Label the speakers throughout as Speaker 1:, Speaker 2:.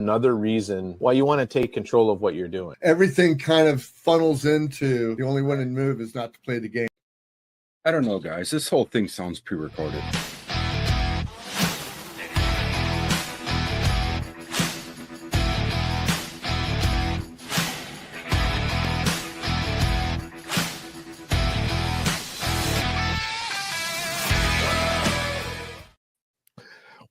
Speaker 1: Another reason why you want to take control of what you're doing.
Speaker 2: Everything kind of funnels into the only winning move is not to play the game.
Speaker 3: I don't know, guys. This whole thing sounds pre-recorded.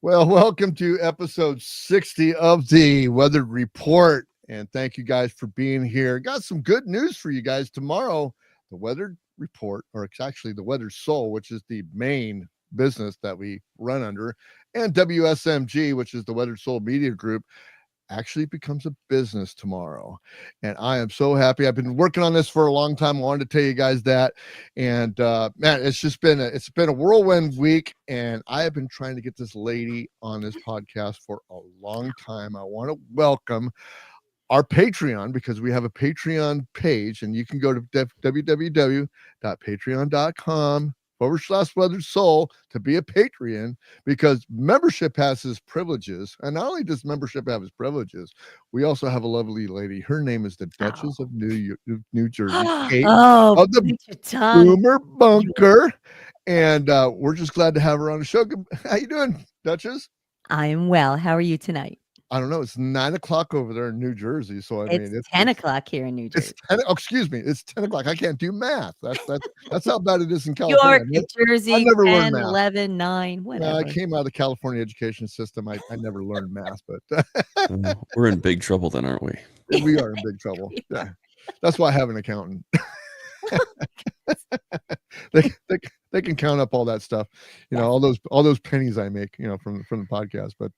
Speaker 2: Well, welcome to episode 60 of the Weather Report. And thank you guys for being here. Got some good news for you guys tomorrow. The Weather Report, or it's actually the Weather Soul, which is the main business that we run under, and WSMG, which is the Weather Soul Media Group, actually becomes a business tomorrow. And I am so happy. I've been working on this for a long time. I wanted to tell you guys that. And man, it's been a whirlwind week, and I have been trying to get this lady on this podcast for a long time. I want to welcome our Patreon, because we have a Patreon page, and you can go to www.patreon.com/Weather Soul to be a Patreon, because membership has its privileges. And not only does membership have its privileges, we also have a lovely lady. Her name is the Duchess of New Jersey, Kate of the Boomer Bunker. And we're just glad to have her on the show. How you doing, Duchess?
Speaker 4: I am well. How are you tonight?
Speaker 2: I don't know. It's 9 o'clock over there in New Jersey. So
Speaker 4: it's 10 o'clock here in New Jersey.
Speaker 2: Excuse me. It's 10 o'clock. I can't do math. That's how bad it is in California.
Speaker 4: York, New Jersey,
Speaker 2: I never
Speaker 4: 10,
Speaker 2: learned math.
Speaker 4: 11, 9, whatever.
Speaker 2: I came out of the California education system. I never learned math, but
Speaker 5: we're in big trouble then, aren't we?
Speaker 2: We are in big trouble. Yeah. That's why I have an accountant. They can count up all that stuff, all those pennies I make, from the podcast. But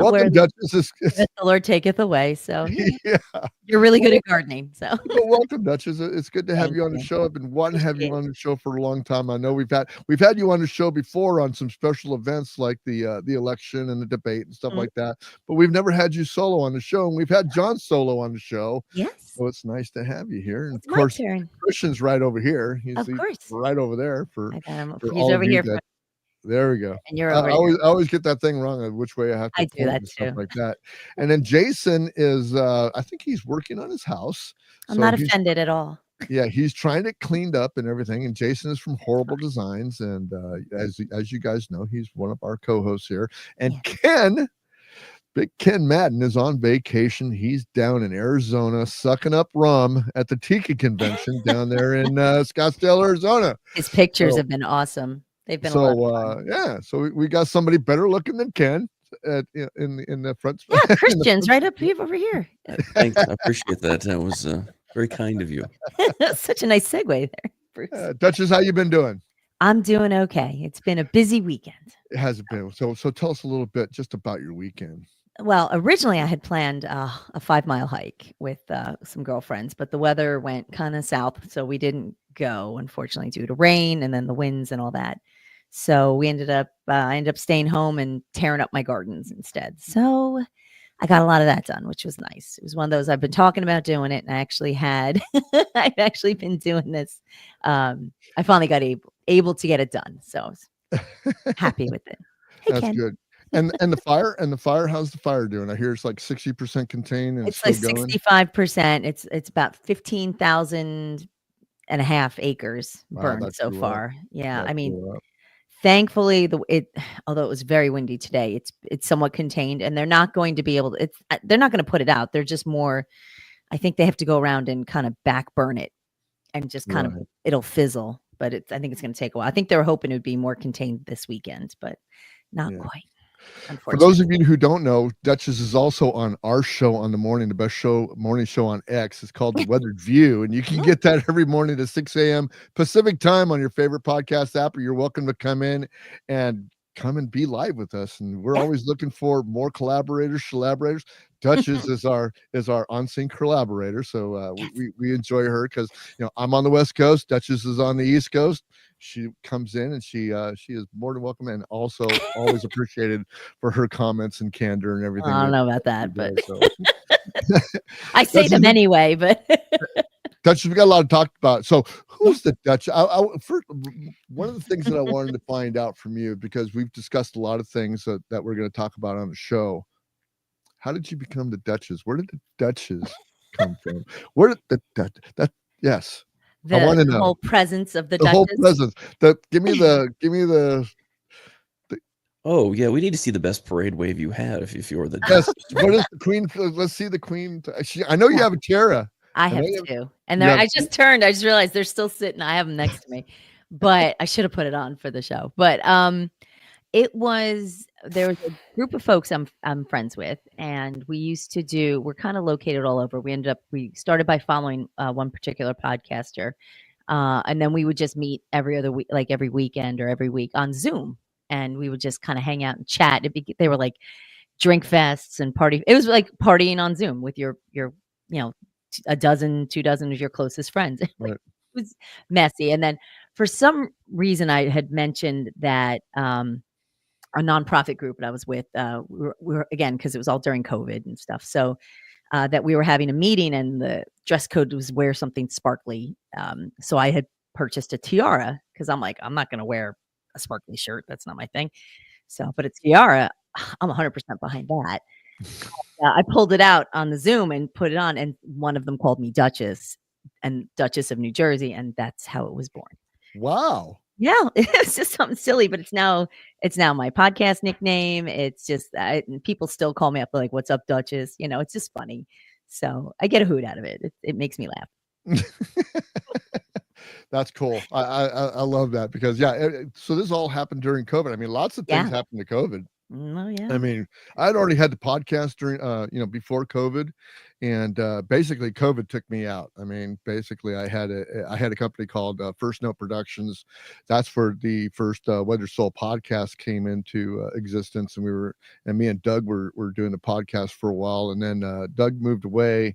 Speaker 2: welcome, Duchess.
Speaker 4: The Lord taketh away. So
Speaker 2: yeah,
Speaker 4: you're really good at gardening. So
Speaker 2: welcome, Duchess. It's good to have you on the show. I've been wanting to have you on the show for a long time. I know we've had you on the show before on some special events like the election and the debate and stuff like that. But we've never had you solo on the show, and we've had John solo on the show.
Speaker 4: Yes.
Speaker 2: So it's nice to have you here. And
Speaker 4: it's
Speaker 2: of course,
Speaker 4: turn.
Speaker 2: Christian's right over here. He's right over there
Speaker 4: he's over here.
Speaker 2: There we go.
Speaker 4: And you're
Speaker 2: over
Speaker 4: here.
Speaker 2: I always get that thing wrong of which way I have to.
Speaker 4: I do that too.
Speaker 2: Stuff like that. And then Jason is, I think he's working on his house.
Speaker 4: I'm not offended at all.
Speaker 2: Yeah, he's trying to cleaned up and everything. And Jason is from Horrible Designs, and as you guys know, he's one of our co-hosts here. And Big Ken Madden is on vacation. He's down in Arizona sucking up rum at the Tiki convention down there in Scottsdale, Arizona.
Speaker 4: His pictures have been awesome. They've been
Speaker 2: so we got somebody better looking than Ken in the front.
Speaker 4: Yeah, Christian's right up here over here.
Speaker 5: Thanks, I appreciate that. That was very kind of you.
Speaker 4: That's such a nice segue there, Bruce.
Speaker 2: Duchess, how you been doing?
Speaker 4: I'm doing okay. It's been a busy weekend.
Speaker 2: It has been. So tell us a little bit just about your weekend.
Speaker 4: Well, originally I had planned a 5-mile hike with some girlfriends, but the weather went kind of south, so we didn't go, unfortunately, due to rain and then the winds and all that. So I ended up staying home and tearing up my gardens instead. So I got a lot of that done, which was nice. It was one of those I've been talking about doing it, and I actually had I've actually been doing this. I finally got able to get it done, so I was happy with it. Hey,
Speaker 2: That's
Speaker 4: Ken.
Speaker 2: good. And the fire, how's the fire doing? I hear it's like 60% contained and
Speaker 4: it's like 65%. It's about 15,000 and a half acres burned so far. Yeah. I mean, thankfully although it was very windy today, it's somewhat contained, and they're not going to be able to, they're not going to put it out. They're just more, I think they have to go around and kind of back burn it and just kind of, it'll fizzle, but I think it's going to take a while. I think they were hoping it would be more contained this weekend, but not quite.
Speaker 2: For those of you who don't know, Duchess is also on our show on the morning, the best morning show on X. It's called The Weathered View, and you can get that every morning at 6 a.m. Pacific time on your favorite podcast app, or you're welcome to come and be live with us. And we're always looking for more collaborators. Duchess is our on-scene collaborator, so we enjoy her because I'm on the West Coast, Duchess is on the East Coast. She comes in and she is more than welcome, and also always appreciated for her comments and candor and everything.
Speaker 4: I don't know about that, but I say them anyway. But
Speaker 2: Duchess, we got a lot to talk about. So who's the Duchess? One of the things that I wanted to find out from you, because we've discussed a lot of things that we're going to talk about on the show. How did you become the Duchess? Where did the Duchess come from? Where did that? Yes, I want to
Speaker 4: The
Speaker 2: know
Speaker 4: whole presence of the
Speaker 2: the whole
Speaker 4: Duchess.
Speaker 2: presence. Give me the
Speaker 5: Oh yeah, we need to see the best parade wave you had if you're the
Speaker 2: yes.
Speaker 5: Duchess.
Speaker 2: What is the Queen? Let's see the Queen. I know you
Speaker 4: Yeah.
Speaker 2: have a tiara.
Speaker 4: I
Speaker 2: I know
Speaker 4: have
Speaker 2: you have,
Speaker 4: two. And
Speaker 2: you have
Speaker 4: I just turned. I just realized they're still sitting. I have them next to me. But I should have put it on for the show. But there was a group of folks I'm friends with, and we're kind of located all over. We started by following one particular podcaster, and then we would just meet every other week, like every weekend or every week on Zoom, and we would just kind of hang out and chat. They were like drink fests and party. It was like partying on Zoom with your you know a dozen, 2 dozen of your closest friends. Like,
Speaker 2: right.
Speaker 4: it was messy. And then for some reason, I had mentioned that a nonprofit group that I was with, we were again, because it was all during COVID and stuff. So that we were having a meeting and the dress code was wear something sparkly. So I had purchased a tiara because I'm like, I'm not going to wear a sparkly shirt. That's not my thing. So, but a tiara, I'm 100% behind that. I pulled it out on the Zoom and put it on, and one of them called me Duchess and Duchess of New Jersey, and that's how it was born.
Speaker 2: Wow.
Speaker 4: Yeah, it's just something silly, but it's now my podcast nickname. It's just and people still call me up like, "What's up, Duchess?" It's just funny. So I get a hoot out of it. It makes me laugh.
Speaker 2: That's cool. I love that because so this all happened during COVID. I mean, lots of things
Speaker 4: Yeah.
Speaker 2: happened to COVID.
Speaker 4: Oh yeah.
Speaker 2: I mean, I'd already had the podcast during, before COVID, and basically COVID took me out. I mean, basically, I had a company called First Note Productions. That's where the first Weather Soul podcast came into existence, and me and Doug were doing the podcast for a while, and then Doug moved away,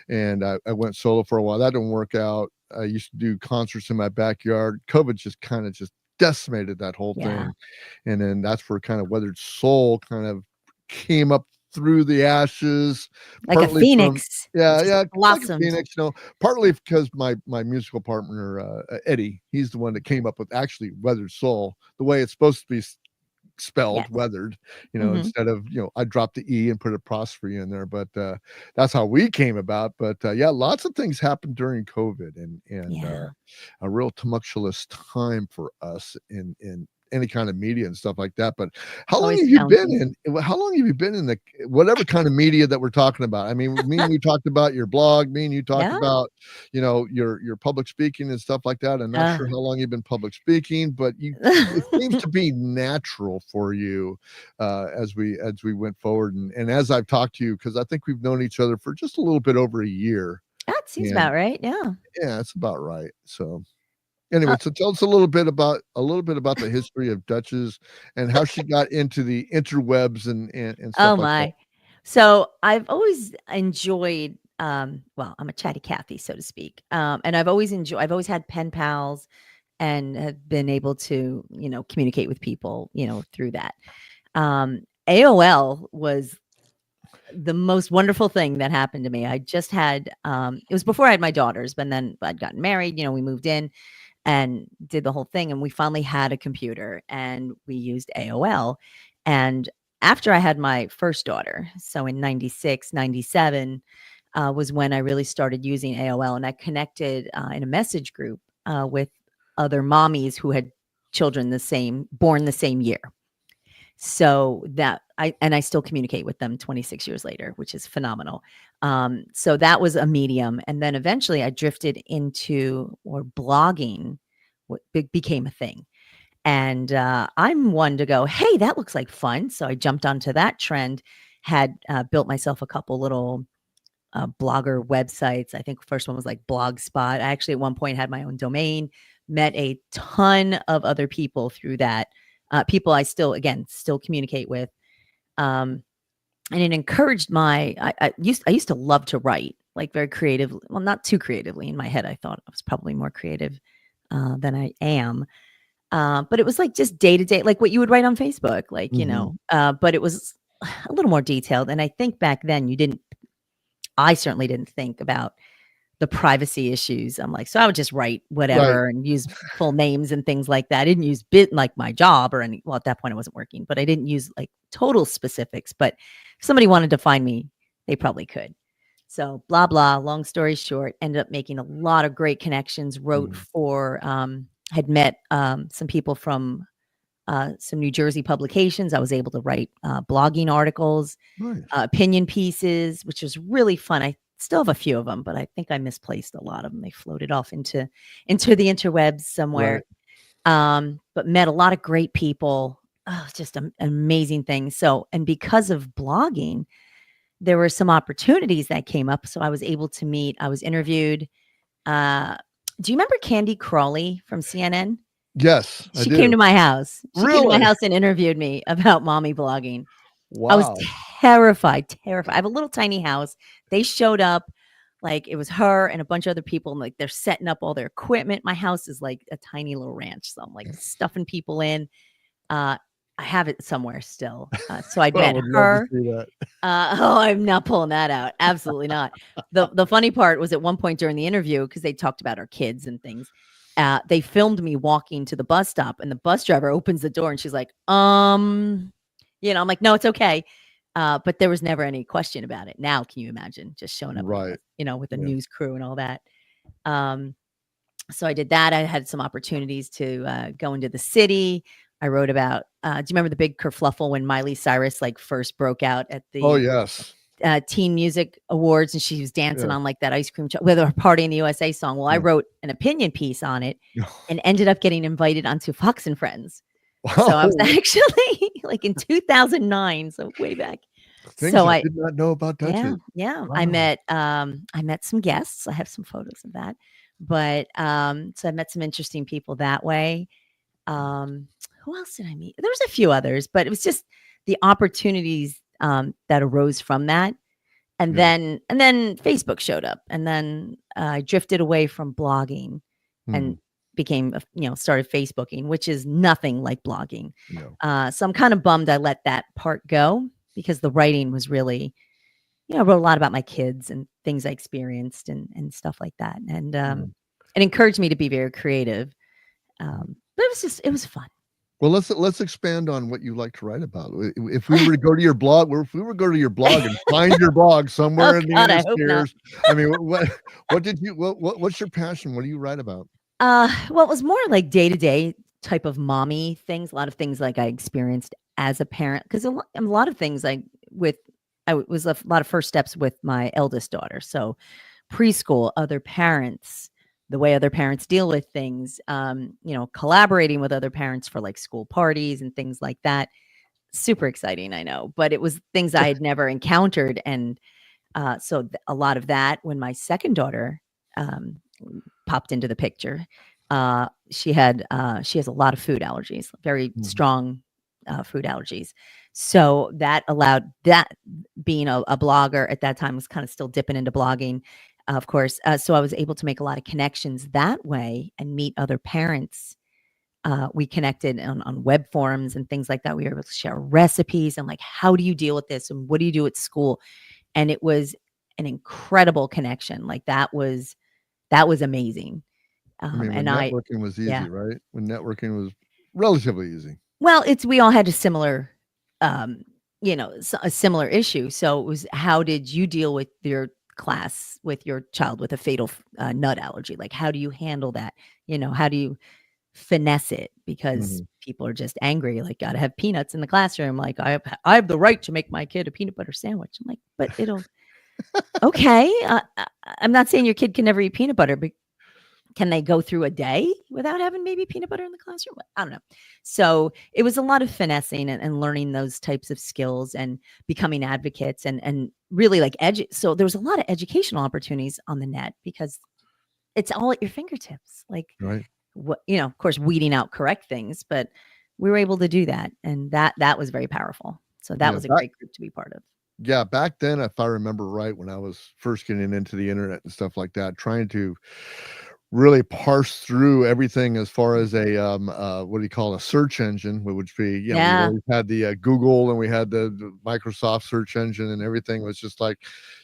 Speaker 2: and I went solo for a while. That didn't work out. I used to do concerts in my backyard. COVID just kind of just decimated that whole
Speaker 4: Yeah.
Speaker 2: thing. And then that's where kind of Weathered Soul kind of came up through the ashes,
Speaker 4: Like a
Speaker 2: partly
Speaker 4: phoenix.
Speaker 2: from
Speaker 4: It just
Speaker 2: like a
Speaker 4: blossomed.
Speaker 2: phoenix, partly because my musical partner Eddie, he's the one that came up with actually Weathered Soul, the way it's supposed to be spelled,
Speaker 4: Yes.
Speaker 2: weathered,
Speaker 4: Mhm.
Speaker 2: instead of I dropped the E and put a apostrophe in there, but that's how we came about. But lots of things happened during COVID, and
Speaker 4: Yeah.
Speaker 2: a real tumultuous time for us in any kind of media and stuff like that. But how long
Speaker 4: Always
Speaker 2: have you
Speaker 4: challenging.
Speaker 2: been in the whatever kind of media that we're talking about? I mean, me and you talked about your blog, me and you talked
Speaker 4: Yeah.
Speaker 2: about your public speaking and stuff like that. I'm not sure how long you've been public speaking, but it seems to be natural for you as we went forward, and as I've talked to you, because I think we've known each other for just a little bit over a year.
Speaker 4: That seems
Speaker 2: And
Speaker 4: about right. Yeah.
Speaker 2: yeah, it's about right. So anyway, so tell us a little bit about the history of Duchess and how she got into the interwebs and stuff
Speaker 4: Oh
Speaker 2: like that.
Speaker 4: my. So I've always enjoyed well, I'm a chatty Cathy, so to speak. And I've always had pen pals and have been able to, communicate with people, through that. AOL was the most wonderful thing that happened to me. I just had it was before I had my daughters, but then I'd gotten married, we moved in and did the whole thing, and we finally had a computer and we used AOL. And after I had my first daughter, so in 96, 97, was when I really started using AOL, and I connected in a message group with other mommies who had children born the same year. So that I still communicate with them 26 years later, which is phenomenal. So that was a medium. And then eventually I drifted into, or blogging became a thing. And I'm one to go, hey, that looks like fun. So I jumped onto that trend, had built myself a couple little blogger websites. I think first one was like Blogspot. I actually at one point had my own domain, met a ton of other people through that. People I still communicate with. And it encouraged I used to love to write, like very creative. Well, not too creatively. In my head, I thought I was probably more creative than I am. But it was like just day to day, like what you would write on Facebook, like, but it was a little more detailed. And I think back then I certainly didn't think about the privacy issues. I'm like, so I would just write whatever and use full names and things like that. I didn't use like my job or any, well, at that point it wasn't working, but I didn't use like total specifics. But if somebody wanted to find me, they probably could. So blah, blah, long story short, ended up making a lot of great connections, wrote for, had met some people from some New Jersey publications. I was able to write blogging articles, opinion pieces, which was really fun. I still have a few of them, but I think I misplaced a lot of them. They floated off into the interwebs somewhere. But met a lot of great people. Oh, just an amazing thing. So, and because of blogging, there were some opportunities that came up. So I was able to meet, I was interviewed. Do you remember Candy Crawley from CNN?
Speaker 2: Yes,
Speaker 4: she came to my house. She came to my
Speaker 2: Really?
Speaker 4: house and interviewed me about mommy blogging.
Speaker 2: Wow.
Speaker 4: I was terrified. I have a little tiny house. They showed up, like it was her and a bunch of other people, and like they're setting up all their equipment. My house is like a tiny little ranch, so I'm like stuffing people in. I have it somewhere still. So I'd met her. Oh, I'm not pulling that out. Absolutely not. The funny part was at one point during the interview, because they talked about our kids and things. They filmed me walking to the bus stop, and the bus driver opens the door and she's like, I'm like, no, it's okay. But there was never any question about it. Now, can you imagine just showing up, with the news crew and all that? So I did that. I had some opportunities to go into the city. I wrote about, do you remember the big kerfluffle when Miley Cyrus like first broke out at the Teen Music Awards, and she was dancing on like that ice cream with her Party in the USA song? Well, I wrote an opinion piece on it and ended up getting invited onto Fox and Friends. So I was actually like in 2009, so way back.
Speaker 2: I did not know about Duchess.
Speaker 4: Yeah. Wow. I met some guests. I have some photos of that. But so I met some interesting people that way. Who else did I meet? There was a few others, but it was just the opportunities that arose from that. And then Facebook showed up, and then I drifted away from blogging and became, started Facebooking, which is nothing like blogging. So I'm kind of bummed I let that part go, because the writing was really, I wrote a lot about my kids and things I experienced and stuff like that. And it encouraged me to be very creative. But it was fun.
Speaker 2: Well, let's expand on what you like to write about. If we were to go to your blog, and find your blog somewhere in the hemispheres, I mean, what's your passion? What do you write about?
Speaker 4: Well, it was more like day-to-day type of mommy things. A lot of things like I experienced as a parent, because a lot of things I was a lot of first steps with my eldest daughter. So preschool, other parents, the way other parents deal with things, collaborating with other parents for like school parties and things like that. Super exciting, I know, but it was things I had never encountered. And so a lot of that, when my second daughter popped into the picture, she has a lot of food allergies, very strong food allergies. So that allowed, that being a blogger at that time was kind of still dipping into blogging, of course. So I was able to make a lot of connections that way and meet other parents. We connected on web forums and things like that. We were able to share recipes and like, how do you deal with this? And what do you do at school? And it was an incredible connection. Like that was amazing.
Speaker 2: Networking was easy, right? When networking was relatively easy.
Speaker 4: Well, we all had a similar, a similar issue. So it was, how did you deal with your class, with your child with a fatal nut allergy? Like, how do you handle that? How do you finesse it? Because people are just angry. Like, gotta have peanuts in the classroom. Like, I have the right to make my kid a peanut butter sandwich. I'm like, but it'll okay. I'm not saying your kid can never eat peanut butter, but can they go through a day without having maybe peanut butter in the classroom? I don't know. So it was a lot of finessing and learning those types of skills and becoming advocates and really like so there was a lot of educational opportunities on the net, because it's all at your fingertips. Like, of course, weeding out correct things, but we were able to do that. And that was very powerful. So that was a great group to be part of.
Speaker 2: Yeah. Back then, if I remember right, when I was first getting into the internet and stuff like that, trying to really parse through everything as far as a what do you call it, a search engine, which be, we
Speaker 4: Yeah.
Speaker 2: always had the Google, and we had the Microsoft search engine, and everything was just like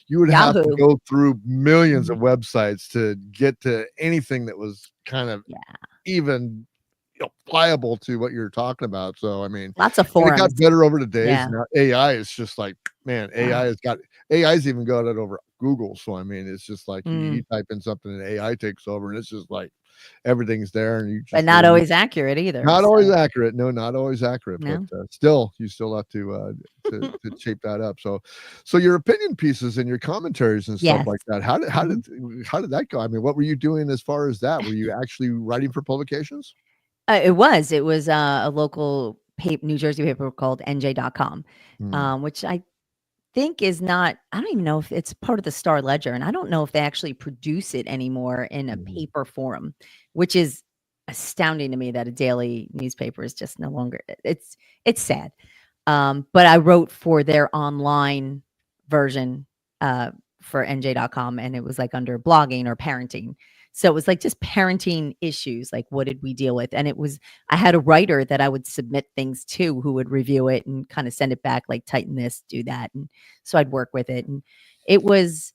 Speaker 2: you would have to
Speaker 4: Yahoo.
Speaker 2: go through millions
Speaker 4: Mhm.
Speaker 2: of websites to get to anything that was kind of
Speaker 4: Yeah.
Speaker 2: even pliable to what you're talking about. So I mean,
Speaker 4: Lots of
Speaker 2: and it
Speaker 4: forums.
Speaker 2: got better over the days.
Speaker 4: Yeah.
Speaker 2: Now AI is just like, man,
Speaker 4: Wow.
Speaker 2: AI's even got it over Google. So I mean, it's just like you
Speaker 4: Mm.
Speaker 2: type in something and AI takes over, and it's just like everything's there, and you
Speaker 4: But
Speaker 2: just
Speaker 4: not
Speaker 2: really
Speaker 4: always accurate either.
Speaker 2: not always
Speaker 4: So,
Speaker 2: accurate. No, not always accurate, but
Speaker 4: no.
Speaker 2: still, you still have to shape that up. So your opinion pieces and your commentaries and stuff
Speaker 4: Yes.
Speaker 2: like that.
Speaker 4: Mhm.
Speaker 2: How did that go? I mean, what were you doing as far as that? Were you actually writing for publications?
Speaker 4: It was. It was a local New Jersey paper called NJ.com,
Speaker 2: Hmm.
Speaker 4: which I think is not, I don't even know if it's part of the Star Ledger, and I don't know if they actually produce it anymore in a
Speaker 2: Mhm.
Speaker 4: paper form, which is astounding to me that a daily newspaper is just no longer, it's sad. But I wrote for their online version for NJ.com, and it was like under blogging or parenting. So it was like just parenting issues, like what did we deal with? And it was, I had a writer that I would submit things to who would review it and kind of send it back, like tighten this, do that. And so I'd work with it. And it was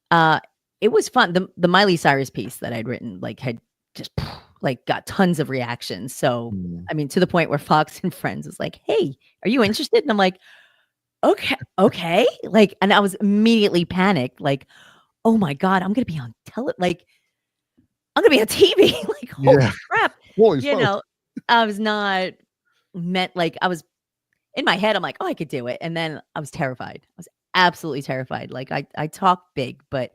Speaker 4: uh it was fun. The Miley Cyrus piece that I'd written like had just like got tons of reactions. So
Speaker 2: Mhm.
Speaker 4: I mean, to the point where Fox and Friends was like, "Hey, are you interested?" And I'm like, okay." Like, and I was immediately panicked, like, "Oh my God, I'm gonna be on like, I'm gonna be on TV." Like, holy
Speaker 2: Yeah.
Speaker 4: crap.
Speaker 2: Holy
Speaker 4: You
Speaker 2: smokes.
Speaker 4: know, I was not meant like I was in my head, I'm like, "Oh, I could do it." And then I was terrified. I was absolutely terrified. Like I talk big, but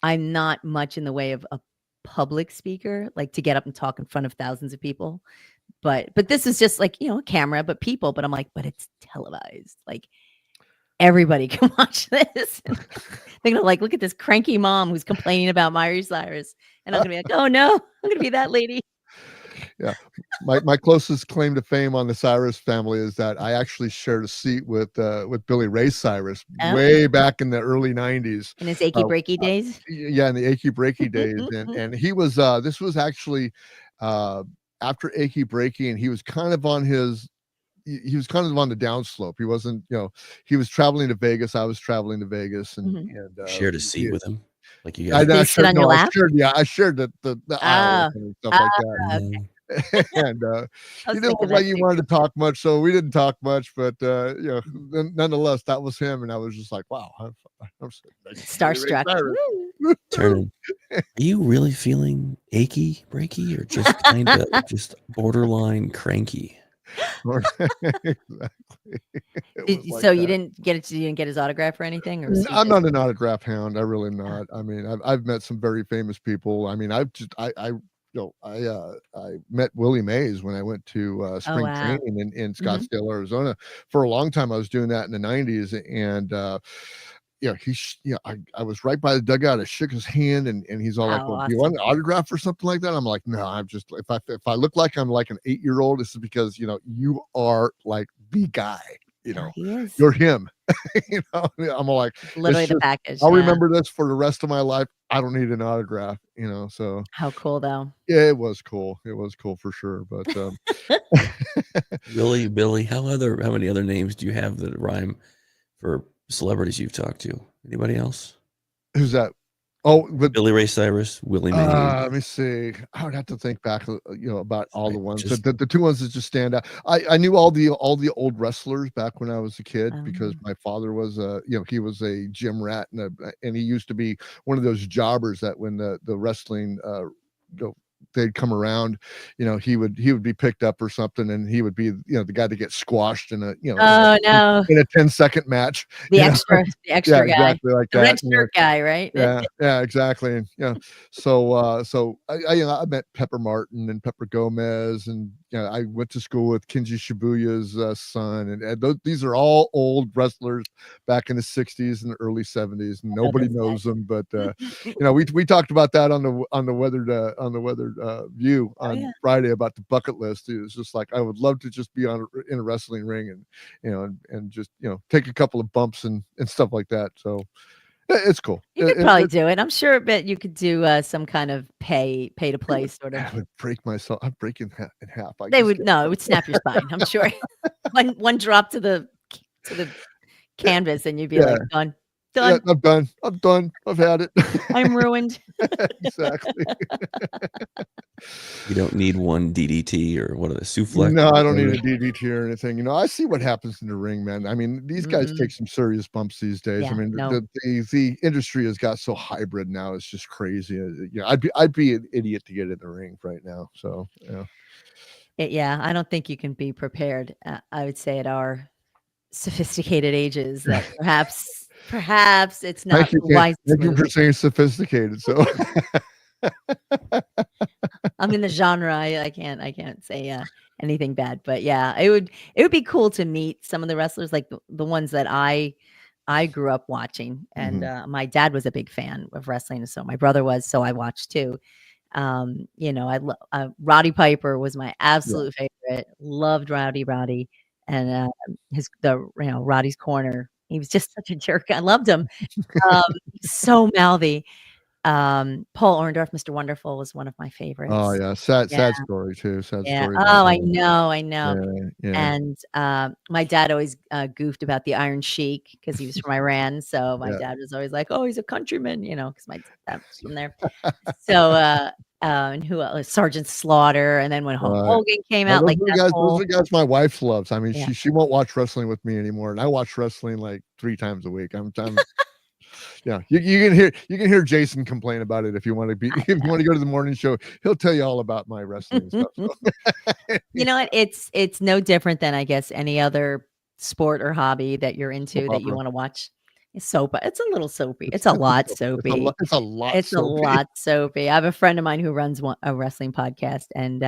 Speaker 4: I'm not much in the way of a public speaker, like to get up and talk in front of thousands of people. But this is just like, a camera, but people, but I'm like, but it's televised. Like everybody can watch this. And they're gonna like, look at this cranky mom who's complaining about Miley Cyrus. And I'm gonna be like, oh no, I'm gonna be that lady.
Speaker 2: Yeah. My closest claim to fame on the Cyrus family is that I actually shared a seat with Billy Ray Cyrus
Speaker 4: Oh,
Speaker 2: way back in the early 90s.
Speaker 4: in his achy
Speaker 2: Uh,
Speaker 4: breaky days.
Speaker 2: yeah, in the Achy Breaky days, and he was this was actually uh after Achy Breaky, and he was kind of on his he was kind of on the downslope. He wasn't, he was traveling to Vegas. I was traveling to Vegas, and
Speaker 4: Mhm.
Speaker 5: Shared a seat with him, like you
Speaker 2: I,
Speaker 5: guys.
Speaker 4: Did
Speaker 2: I
Speaker 4: they sit
Speaker 2: shared
Speaker 4: on your
Speaker 2: no,
Speaker 4: lap?
Speaker 2: I shared the aisle with
Speaker 4: Oh,
Speaker 2: him and stuff like that.
Speaker 4: oh, okay.
Speaker 5: Mm.
Speaker 2: And
Speaker 4: I
Speaker 2: he
Speaker 4: was
Speaker 2: didn't
Speaker 4: thinking
Speaker 2: look
Speaker 4: that
Speaker 2: like he
Speaker 4: too.
Speaker 2: wanted to talk much, so we didn't talk much. But
Speaker 4: Mhm.
Speaker 2: nonetheless, that was him, and I was just like, wow, I'm so Billy Ray
Speaker 4: Starstruck.
Speaker 2: Cyrus.
Speaker 4: Woo.
Speaker 5: Turning. Are you really feeling achy, breaky, or just kind of just borderline cranky?
Speaker 2: Exactly. It was like
Speaker 4: So you
Speaker 2: that.
Speaker 4: didn't get it? You didn't get his autograph or anything, or was he
Speaker 2: I'm
Speaker 4: just?
Speaker 2: not an autograph hound. I really
Speaker 4: Uh,
Speaker 2: not. I mean, I've met some very famous people. I mean, I've just I met Willie Mays when I went to
Speaker 4: oh
Speaker 2: spring
Speaker 4: wow.
Speaker 2: training in
Speaker 4: Hmm.
Speaker 2: Scottsdale, Arizona. For a long time, I was doing that in the '90s, and I was right by the dugout. I shook his hand, and he's all like,
Speaker 4: How
Speaker 2: "Well, do you want
Speaker 4: awesome.
Speaker 2: an autograph or something like that?" I'm like, "No, I'm just if I look like I'm like an 8-year-old, this is because you are like the guy. You
Speaker 4: Yeah,
Speaker 2: know,
Speaker 4: he is.
Speaker 2: you're him." I'm all like,
Speaker 4: It's
Speaker 2: it's
Speaker 4: literally the
Speaker 2: just
Speaker 4: package.
Speaker 2: I'll
Speaker 4: Yeah.
Speaker 2: remember this for the rest of my life. I don't need an autograph. So
Speaker 4: How cool though.
Speaker 2: yeah, it was cool. It was cool for sure. But
Speaker 5: Willie, Billy, how many other names do you have that rhyme for celebrities you've talked to? Anybody else?
Speaker 2: who's that? Oh, with
Speaker 5: Billy Ray Cyrus, Willie Mays.
Speaker 2: let me see. I would have to think back, about all the
Speaker 5: Sorry,
Speaker 2: ones.
Speaker 5: just
Speaker 2: The two ones that just stand out. I knew all the old wrestlers back when I was a kid because
Speaker 4: Um,
Speaker 2: my father was he was a gym rat, and he used to be one of those jobbers that when the wrestling you know, they'd come around, he would be picked up or something, and he would be the guy to get squashed in a
Speaker 4: oh no,
Speaker 2: in a 10-second match.
Speaker 4: the
Speaker 2: You know,
Speaker 4: the
Speaker 2: yeah,
Speaker 4: extra guy,
Speaker 2: exactly like
Speaker 4: the red
Speaker 2: that.
Speaker 4: shirt guy, right?
Speaker 2: Yeah, exactly. And so I met Pepper Martin and Pepper Gomez, and I went to school with Kenji Shibuya's son, and these are all old wrestlers back in the '60s and the early '70s. And
Speaker 4: I know
Speaker 2: nobody
Speaker 4: those
Speaker 2: knows them, but
Speaker 4: guys.
Speaker 2: we talked about that on the weathered view
Speaker 4: Oh
Speaker 2: on
Speaker 4: yeah.
Speaker 2: Friday about the bucket list. It was just like I would love to just be in a wrestling ring and and just take a couple of bumps and stuff like that. So It's cool.
Speaker 4: You could probably do it. I'm sure. But you could do some kind of pay to play sort of.
Speaker 2: I would break myself. I'd break in half.
Speaker 4: They would no, it would snap your spine. I'm sure. one drop to the canvas, and you'd be like done.
Speaker 2: Yeah, I'm done. I'm done. I've had it.
Speaker 4: I'm ruined.
Speaker 2: Exactly.
Speaker 5: You don't need one DDT or what are the Souflex?
Speaker 2: No, I don't need a DDT or anything. I see what happens in the ring, man. I mean, these guys take some serious bumps these days.
Speaker 4: Yeah,
Speaker 2: I mean,
Speaker 4: no.
Speaker 2: the industry has got so hybrid now. It's just crazy. I'd be an idiot to get in the ring right now. So
Speaker 4: Yeah, I don't think you can be prepared. I would say at our sophisticated ages that perhaps it's not wise.
Speaker 2: Thank you for saying sophisticated. So
Speaker 4: I'm in the genre. I can't say anything bad, but yeah, it would be cool to meet some of the wrestlers, like the ones that I grew up watching, and my dad was a big fan of wrestling, so my brother was, so I watched too. Roddy Piper was my absolute favorite. Loved Roddy, and Roddy's Corner. He was just such a jerk. I loved him. So mouthy. Paul Orndorff, Mr. Wonderful, was one of my favorites.
Speaker 2: Oh yeah, sad story too. Sad story.
Speaker 4: Oh, I know.
Speaker 2: Yeah.
Speaker 4: And my dad always goofed about the Iron Sheik because he was from Iran. So my dad was always like, "Oh, he's a countryman," because my dad was from there. So and who else? Sergeant Slaughter, and then when Hulk Hogan came out,
Speaker 2: those are the guys my wife loves. I mean, she won't watch wrestling with me anymore, and I watch wrestling like 3 times a week. I'm yeah, you can hear Jason complain about it if you want to go to the morning show. He'll tell you all about my wrestling stuff. So.
Speaker 4: You know what? It's no different than I guess any other sport or hobby that you're into that you want to watch. It's a little soapy. It's a lot soapy.
Speaker 2: It's a lot
Speaker 4: soapy. I have a friend of mine who runs a wrestling podcast, and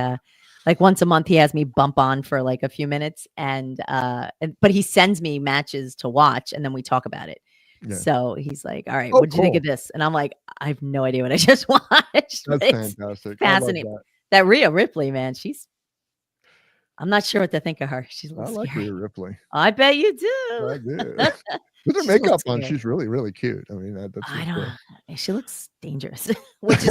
Speaker 4: like once a month he has me bump on for like a few minutes, but he sends me matches to watch, and then we talk about it. Yeah. So he's like, "All right, what did you think of this?" And I'm like, "I have no idea what I just watched."
Speaker 2: That's fantastic.
Speaker 4: Fascinating. That Rhea Ripley, man, I'm not sure what to think of her. She's a little
Speaker 2: like
Speaker 4: scary.
Speaker 2: Rhea Ripley.
Speaker 4: I bet you do.
Speaker 2: I do. With her makeup on, she's really, really cute. I mean, that's
Speaker 4: I don't. She looks dangerous, which is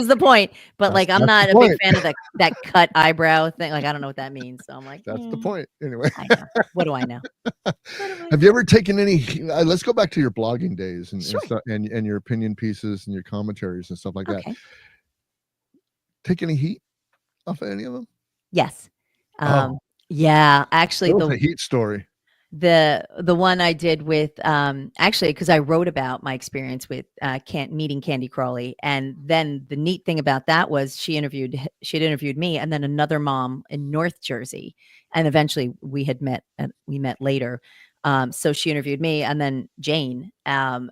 Speaker 4: the point. But like, I'm not a big fan of that cut eyebrow thing. Like, I don't know what that means. So I'm like,
Speaker 2: that's the point. Anyway,
Speaker 4: I know. What do I know?
Speaker 2: Have you ever taken any? Let's go back to your blogging days and stuff, and your opinion pieces and your commentaries and stuff like that. Take any heat off of any of them?
Speaker 4: Yes. Yeah. Actually,
Speaker 2: the heat story.
Speaker 4: The one I did with actually, because I wrote about my experience with meeting Candy Crawley, and then the neat thing about that was she'd interviewed me, and then another mom in North Jersey, and eventually we met later. So she interviewed me, and then Jane, and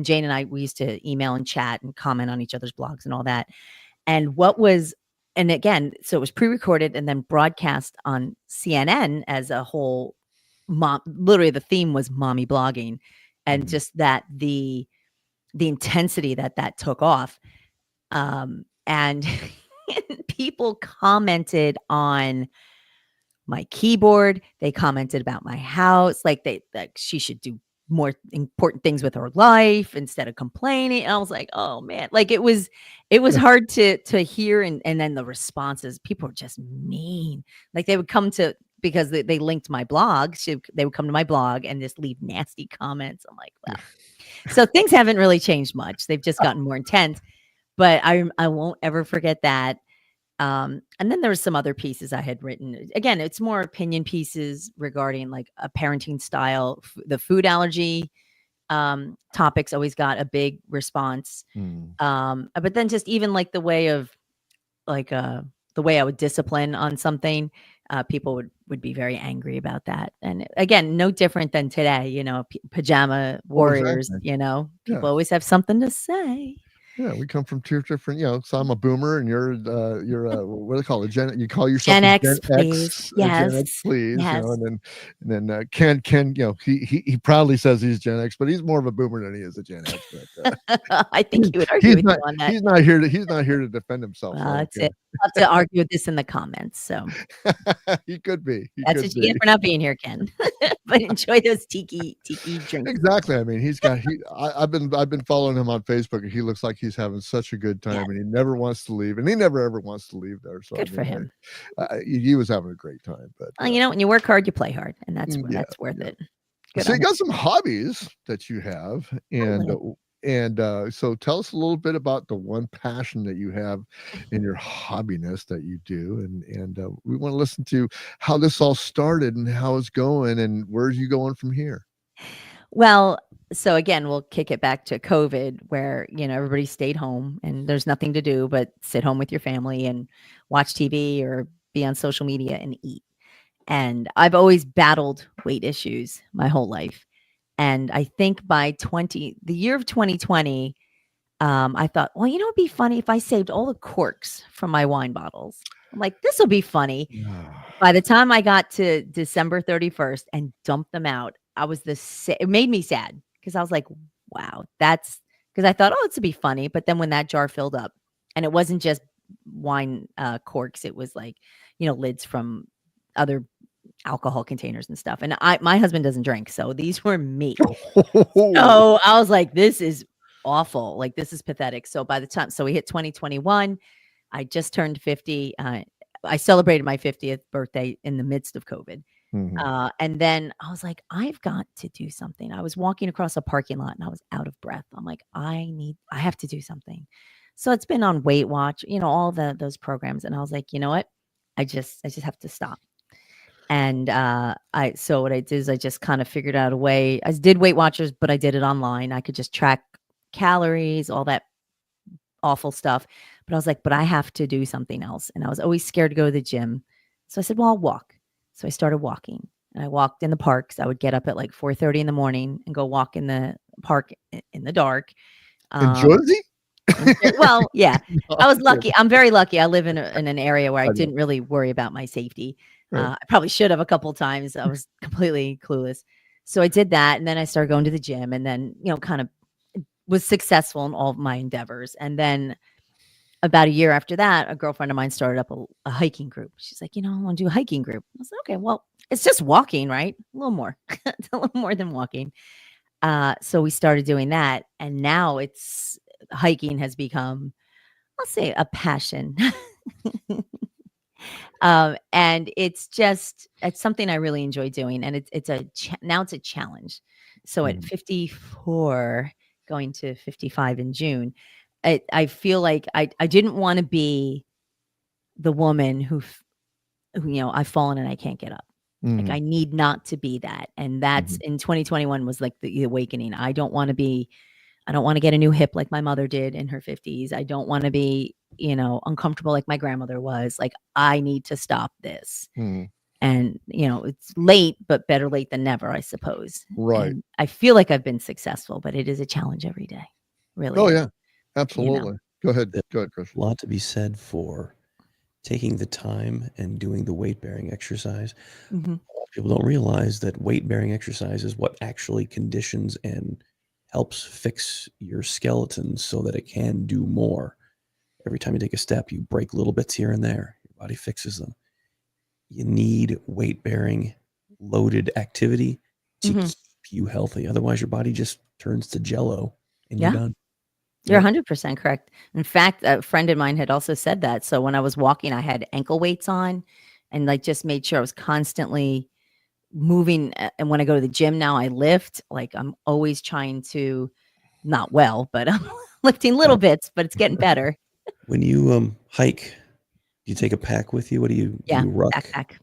Speaker 4: Jane and I, we used to email and chat and comment on each other's blogs and all that. And again, so it was pre-recorded and then broadcast on CNN as a whole. Literally the theme was mommy blogging, and just that the intensity that took off, and people commented on my keyboard. They commented about my house, like she should do more important things with her life instead of complaining. And I was like, oh man, like it was hard to hear, and then the responses, people were just mean. Like they would come to, because they linked my blog. They would come to my blog and just leave nasty comments. I'm like, wow. So things haven't really changed much. They've just gotten more intense, but I won't ever forget that. And then there were some other pieces I had written. Again, it's more opinion pieces regarding like a parenting style. The food allergy topics always got a big response. But then just even like the way I would discipline on something, people would be very angry about that. And again, no different than today, pajama warriors,
Speaker 2: exactly.
Speaker 4: People always have something to say.
Speaker 2: Yeah, we come from two different, so I'm a boomer and you're what do they call it? You call yourself
Speaker 4: Gen
Speaker 2: a
Speaker 4: X,
Speaker 2: Gen
Speaker 4: please.
Speaker 2: X,
Speaker 4: Yes.
Speaker 2: Gen X, please,
Speaker 4: Yes.
Speaker 2: and then Ken, he proudly says he's Gen X, but he's more of a boomer than he is a Gen X. But
Speaker 4: I think he would argue with you on that.
Speaker 2: he's not here to defend himself.
Speaker 4: Well,
Speaker 2: So
Speaker 4: that's it. I'll have to argue with this in the comments. So
Speaker 2: he could be.
Speaker 4: that's what you get for not being here, Ken. But enjoy those tiki drinks.
Speaker 2: Exactly. I mean, I've been following him on Facebook, and he looks like he's having such a good time, and he never wants to leave, and he never ever wants to leave there. So
Speaker 4: good for him.
Speaker 2: He was having a great time. But
Speaker 4: well, when you work hard, you play hard, and that's worth it. Good
Speaker 2: so you got some hobbies that you have, and so tell us a little bit about the one passion that you have in your hobbiness that you do, and we want to listen to how this all started and how it's going and where's you going from here.
Speaker 4: Well, so again, we'll kick it back to COVID where, everybody stayed home and there's nothing to do but sit home with your family and watch TV or be on social media and eat. And I've always battled weight issues my whole life. And I think by the year of 2020, I thought, well, it'd be funny if I saved all the corks from my wine bottles. I'm like, this will be funny. By the time I got to December 31st and dumped them out, it made me sad because I was like, wow, that's because I thought, this would be funny. But then when that jar filled up, and it wasn't just wine corks, it was like, lids from other alcohol containers and stuff. And my husband doesn't drink, so these were me. So I was like, this is awful. Like, this is pathetic. So by the time, we hit 2021, I just turned 50. I celebrated my 50th birthday in the midst of COVID.
Speaker 2: Mm-hmm.
Speaker 4: And then I was like, I've got to do something. I was walking across a parking lot and I was out of breath. I'm like, I have to do something. So it's been on Weight Watch, all those programs. And I was like, you know what? I just have to stop. And so what I did is I just kind of figured out a way. I did Weight Watchers, but I did it online. I could just track calories, all that awful stuff. But I was like, but I have to do something else. And I was always scared to go to the gym. So I said, well, I'll walk. So I started walking, and I walked in the parks. I would get up at like 4:30 in the morning and go walk in the park in the dark.
Speaker 2: In Jersey?
Speaker 4: Well, yeah, I was lucky. I'm very lucky. I live in an area where I didn't really worry about my safety.
Speaker 2: Right.
Speaker 4: I probably should have a couple of times. I was completely clueless. So I did that. And then I started going to the gym, and then, kind of was successful in all of my endeavors. And then about a year after that, a girlfriend of mine started up a hiking group. She's like, I want to do a hiking group. I was like, okay, well, it's just walking, right? A little more, it's a little more than walking. So we started doing that. And now hiking has become, I'll say, a passion. And it's something I really enjoy doing. And now it's a challenge. So at 54, going to 55 in June, I feel like I didn't want to be the woman who I've fallen and I can't get up. Like, I need not to be that. And that's in 2021 was like the awakening. I don't want to get a new hip like my mother did in her 50s. I don't want to be, uncomfortable like my grandmother was. Like, I need to stop this. And, it's late, but better late than never, I suppose.
Speaker 2: Right.
Speaker 4: And I feel like I've been successful, but it is a challenge every day. Really.
Speaker 2: Oh, yeah. Absolutely. Go ahead, Chris.
Speaker 5: A lot to be said for taking the time and doing the weight-bearing exercise.
Speaker 4: Mm-hmm.
Speaker 5: A lot of people don't realize that weight-bearing exercise is what actually conditions and helps fix your skeleton so that it can do more. Every time you take a step, you break little bits here and there. Your body fixes them. You need weight-bearing, loaded activity to keep you healthy. Otherwise, your body just turns to jello and you're done.
Speaker 4: You're 100% correct. In fact, a friend of mine had also said that. So when I was walking, I had ankle weights on and like just made sure I was constantly moving. And when I go to the gym now, I lift. Like, I'm always trying to, not well, but I'm lifting little bits, but it's getting better.
Speaker 5: When you hike, do you take a pack with you? What do you ruck?
Speaker 4: Backpack.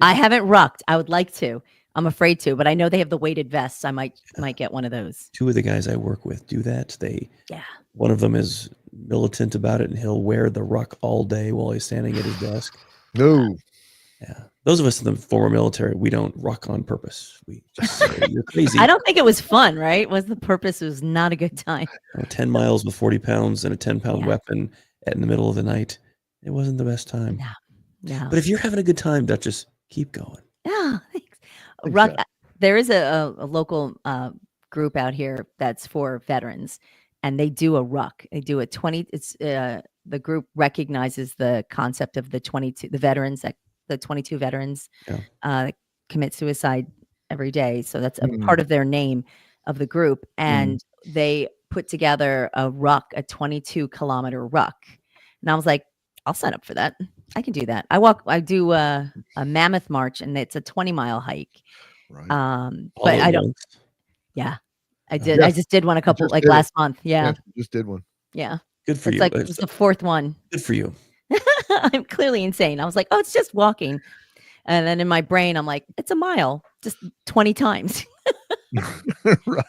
Speaker 4: I haven't rucked. I would like to. I'm afraid to, but I know they have the weighted vests. I might get one of those.
Speaker 5: Two of the guys I work with do that. One of them is militant about it, and he'll wear the ruck all day while he's standing at his desk.
Speaker 2: No.
Speaker 5: Yeah. Those of us in the former military, we don't ruck on purpose. We just say, you're crazy.
Speaker 4: I don't think it was fun, right? Was the purpose? It was not a good time.
Speaker 5: 10 miles with 40 pounds and a 10-pound
Speaker 4: Yeah.
Speaker 5: weapon in the middle of the night. It wasn't the best time.
Speaker 4: No.
Speaker 5: But if you're having a good time, Duchess, keep going.
Speaker 4: Yeah, thanks.
Speaker 2: Exactly.
Speaker 4: There is a local group out here that's for veterans, and they do a ruck. They do a 20. It's the group recognizes the concept of the 22, the 22 veterans commit suicide every day. So that's a part of their name of the group, and they put together a ruck, a 22-kilometer ruck, and I was like, I'll sign up for that. I can do that. I do a mammoth march, and it's a 20-mile hike.
Speaker 2: Right.
Speaker 4: But I don't. Yeah, I did.
Speaker 2: Yes,
Speaker 4: I just did one a couple
Speaker 2: just did
Speaker 4: last month. Yeah.
Speaker 2: Yes, you just did one.
Speaker 4: Yeah.
Speaker 5: Good for
Speaker 4: It's
Speaker 5: you.
Speaker 4: like it was the fourth one.
Speaker 5: Good for you.
Speaker 4: I'm clearly insane. I was like, oh, it's just walking. And then in my brain, I'm like, it's a mile, just 20 times.
Speaker 2: Right.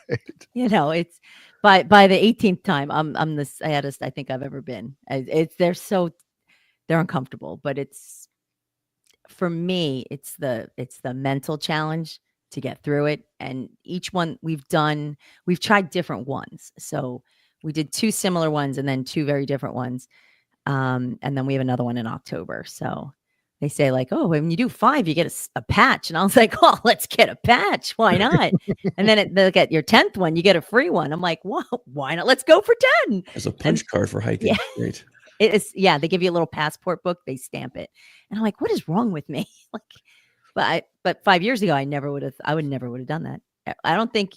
Speaker 4: It's by the 18th time, I'm the saddest I think I've ever been. They're uncomfortable, but it's, for me, it's the mental challenge to get through it. And each one we've tried different ones. So we did 2 similar ones and then 2 very different ones. And then we have another one in October. So they say like, oh, when you do 5, you get a patch. And I was like, oh, let's get a patch. Why not? And then they'll get your 10th one, you get a free one. I'm like, well, why not? Let's go for 10.
Speaker 5: As a punch card for hiking.
Speaker 4: Yeah.
Speaker 5: Great.
Speaker 4: They give you a little passport book, they stamp it. And I'm like, what is wrong with me? But 5 years ago, I would never would have done that. I don't think,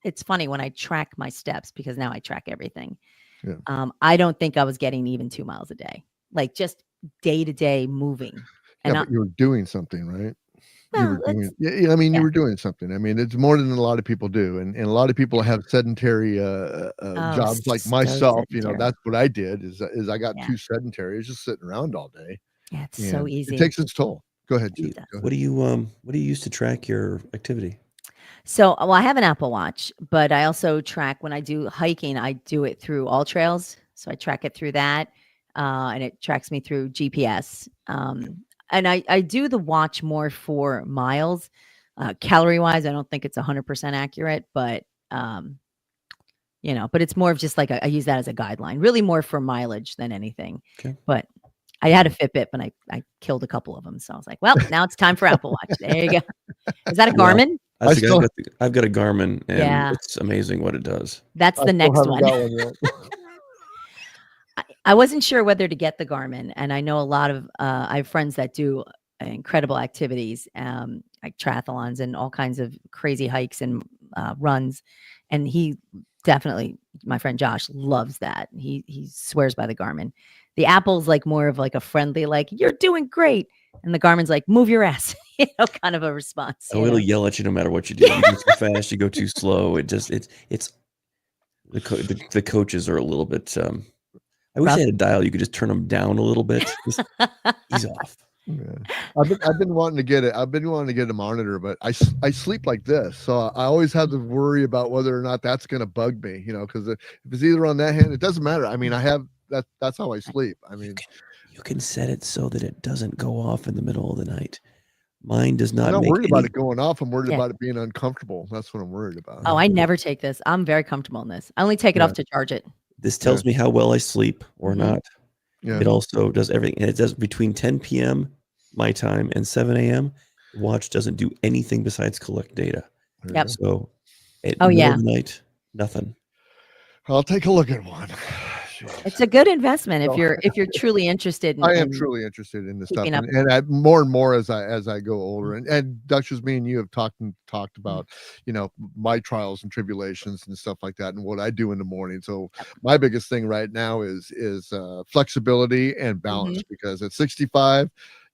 Speaker 4: it's funny when I track my steps, because now I track everything.
Speaker 2: Yeah.
Speaker 4: I don't think I was getting even 2 miles a day, like just day to day moving. And
Speaker 2: but you were doing something, right?
Speaker 4: well,
Speaker 2: You were doing something. I mean, it's more than a lot of people do, and a lot of people have sedentary jobs like
Speaker 4: so
Speaker 2: myself.
Speaker 4: sedentary.
Speaker 2: That's what I did. Is I got
Speaker 4: Yeah.
Speaker 2: too sedentary. I was just sitting around all day.
Speaker 4: Yeah, it's so
Speaker 2: And
Speaker 4: easy.
Speaker 2: It takes its toll. Go ahead, Judy.
Speaker 4: It does.
Speaker 2: Go ahead.
Speaker 5: What do you use to track your activity?
Speaker 4: So, I have an Apple Watch, but I also track when I do hiking. I do it through All Trails, so I track it through that, and it tracks me through GPS. And I do the watch more for miles, calorie wise. I don't think it's 100% accurate, but but it's more of just like I use that as a guideline, really more for mileage than anything.
Speaker 5: Okay.
Speaker 4: But I had a Fitbit, but I killed a couple of them, so I was like, well, now it's time for Apple Watch. There you go. Is that a Garmin?
Speaker 5: I've got a Garmin, and it's amazing what it does.
Speaker 4: That's the next one. I wasn't sure whether to get the Garmin, and I know a lot of I have friends that do incredible activities, like triathlons and all kinds of crazy hikes and runs. And he definitely, my friend Josh, loves that. He swears by the Garmin. The Apple's like more of like a friendly, like, you're doing great, and the Garmin's like, move your ass, kind of a response.
Speaker 5: Oh, it'll yell at you no matter what you do. You go too fast, you go too slow. It's the coaches are a little bit. I wish I had a dial. You could just turn them down a little bit. Just ease off.
Speaker 2: Yeah. I've been wanting to get it. I've been wanting to get a monitor, but I sleep like this, so I always have to worry about whether or not that's going to bug me. Because if it's either on that hand, it doesn't matter. I mean, I have that. That's how I sleep. I mean,
Speaker 5: you can set it so that it doesn't go off in the middle of the night. Mine does not.
Speaker 2: I'm not worried about it going off. I'm worried about it being uncomfortable. That's what I'm worried about.
Speaker 4: Oh, I never take this. I'm very comfortable in this. I only take it off to charge it.
Speaker 5: This tells me how well I sleep or not.
Speaker 2: Yeah.
Speaker 5: It also does everything. And it does between 10 p.m. my time and 7 a.m. The watch doesn't do anything besides collect data.
Speaker 4: Yep.
Speaker 5: So at night, nothing.
Speaker 2: I'll take a look at one.
Speaker 4: It's a good investment if you're truly interested.
Speaker 2: I am truly interested in this stuff, and I, more and more as I go older. And Duchess, me and you have talked about my trials and tribulations and stuff like that, and what I do in the morning. So my biggest thing right now is flexibility and balance, because at 65.